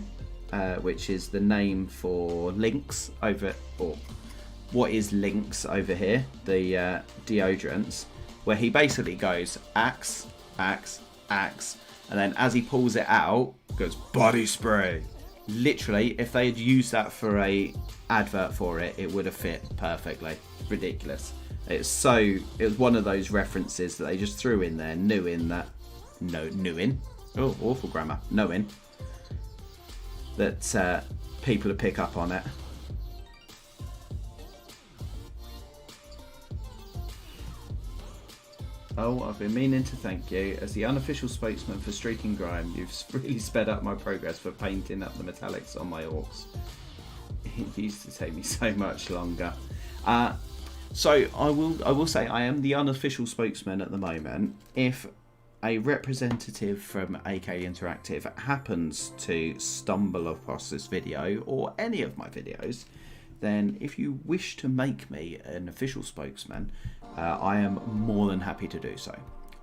which is the name for Lynx over, or what is Lynx over here, the deodorants, where he basically goes axe, axe, axe, and then as he pulls it out, goes body spray. Literally, if they had used that for a advert for it, it would have fit perfectly. Ridiculous. It was one of those references that they just threw in there, knowing that awful grammar, knowing that people would pick up on it. Oh, I've been meaning to thank you. As the unofficial spokesman for Streaking Grime, you've really sped up my progress for painting up the metallics on my orcs. It used to take me so much longer. So I will say I am the unofficial spokesman at the moment. If a representative from AK Interactive happens to stumble across this video or any of my videos, then if you wish to make me an official spokesman, I am more than happy to do so.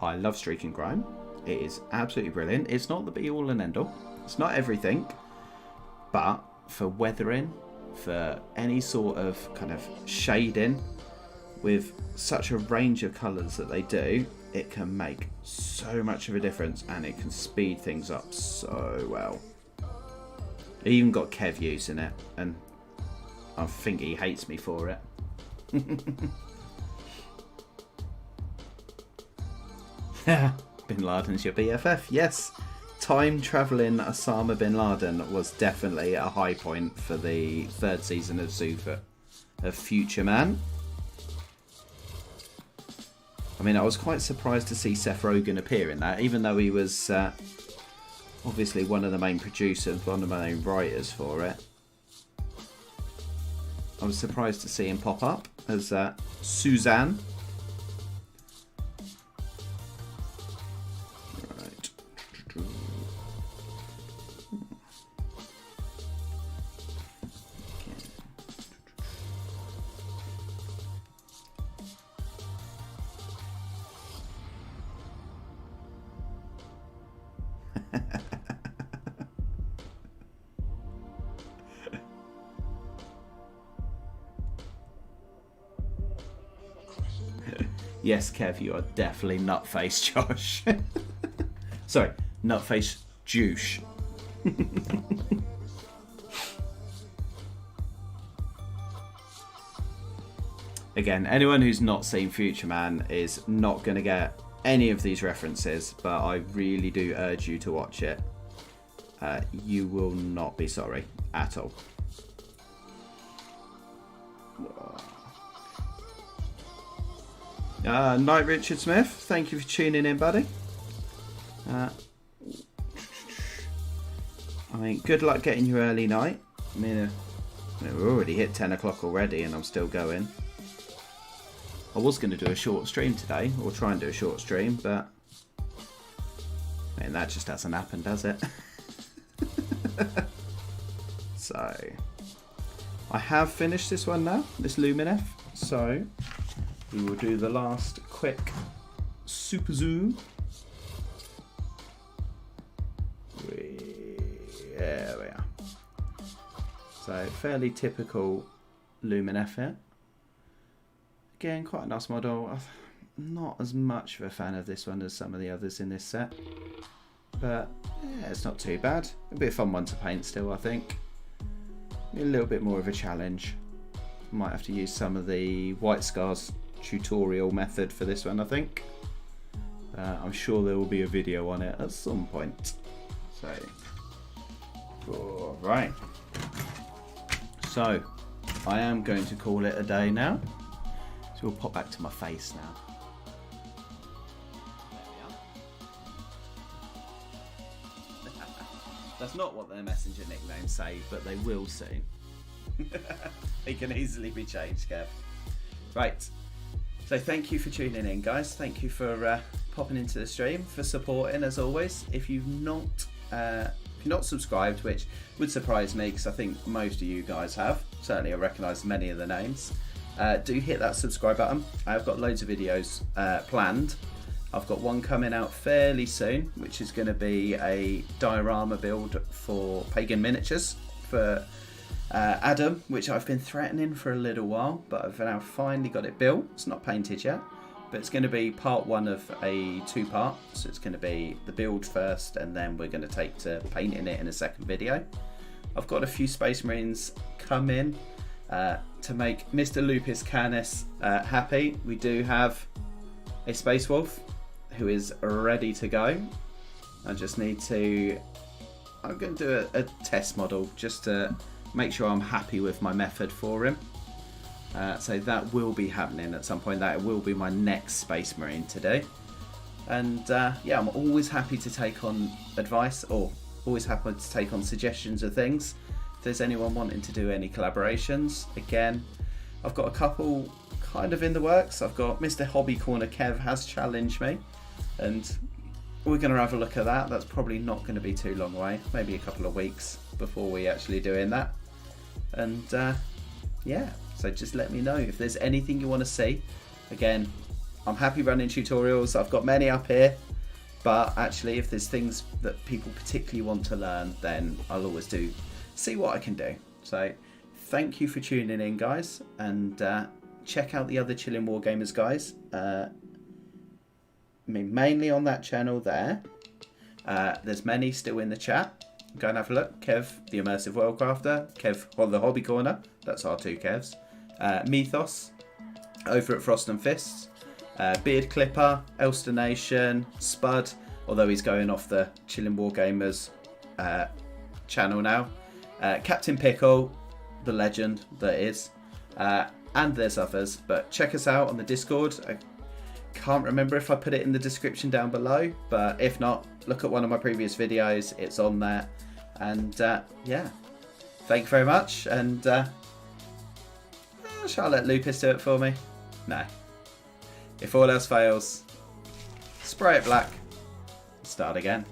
I love Streaking Grime. It is absolutely brilliant. It's not the be all and end all. It's not everything, but for weathering, for any sort of kind of shading, with such a range of colours that they do, it can make so much of a difference and it can speed things up so well. It even got Kev using it, and I think he hates me for it. Bin Laden's your BFF, yes. Time travelling Osama Bin Laden was definitely a high point for the third season of Zufa, of Future Man. I mean, I was quite surprised to see Seth Rogen appear in that, even though he was obviously one of the main producers, one of the main writers for it. I was surprised to see him pop up as Suzanne. Right. Yes, Kev, you are definitely nutface, Josh. Sorry, nutface douche. Again, anyone who's not seen Future Man is not going to get any of these references, but I really do urge you to watch it. You will not be sorry at all. Night Richard Smith, thank you for tuning in, buddy. I mean, good luck getting your early night. I mean, we're already hit 10 o'clock already and I'm still going. I was going to do a short stream today, or try and do a short stream, but I mean, that just hasn't happened, does it? So, I have finished this one now, this Luminef, so we will do the last quick super zoom. There we are. So, fairly typical Luminef here. Again, quite a nice model. I'm not as much of a fan of this one as some of the others in this set, but yeah, it's not too bad. It'll be a fun one to paint still, I think. A little bit more of a challenge. Might have to use some of the White Scars tutorial method for this one, I think. I'm sure there will be a video on it at some point. So, alright. So, I am going to call it a day now. So we'll pop back to my face now. There we are. That's not what their messenger nicknames say, but they will soon. They can easily be changed, Kev. Right. So thank you for tuning in, guys. Thank you for popping into the stream, for supporting as always. If you're not subscribed, which would surprise me because I think most of you guys have. Certainly, I recognise many of the names. Do hit that subscribe button. I've got loads of videos planned. I've got one coming out fairly soon, which is going to be a diorama build for Pagan Miniatures for Adam, which I've been threatening for a little while, but I've now finally got it built. It's not painted yet, but it's going to be part one of a two-part. So it's going to be the build first, and then we're going to take to painting it in a second video. I've got a few Space Marines come in to make Mr. Lupus Canis happy. We do have a Space Wolf who is ready to go. I just need to... I'm going to do a test model just to make sure I'm happy with my method for him. So that will be happening at some point. That will be my next Space Marine to do. And yeah, I'm always happy to take on advice, or always happy to take on suggestions of things. If there's anyone wanting to do any collaborations, again, I've got a couple kind of in the works. I've got Mr. Hobby Corner Kev has challenged me, and we're going to have a look at that. That's probably not going to be too long away, maybe a couple of weeks before we actually doing that. And yeah, so just let me know if there's anything you want to see. Again, I'm happy running tutorials. I've got many up here, but actually if there's things that people particularly want to learn, then I'll always see what I can do. So thank you for tuning in, guys, and check out the other Chilling Wargamers guys. I mean, mainly on that channel there. There's many still in the chat. Go and have a look. Kev, the Immersive Worldcrafter. Kev, on the Hobby Corner. That's our two Kevs. Mythos, over at Frost and Fists. Beard Clipper, Elster Nation, Spud, although he's going off the Chilling Wargamers channel now. Captain Pickle, the legend that is. And there's others, but check us out on the Discord. I can't remember if I put it in the description down below, but if not, look at one of my previous videos. It's on there. And yeah, thank you very much. And shall I let Lupus do it for me? No. If all else fails, spray it black, start again.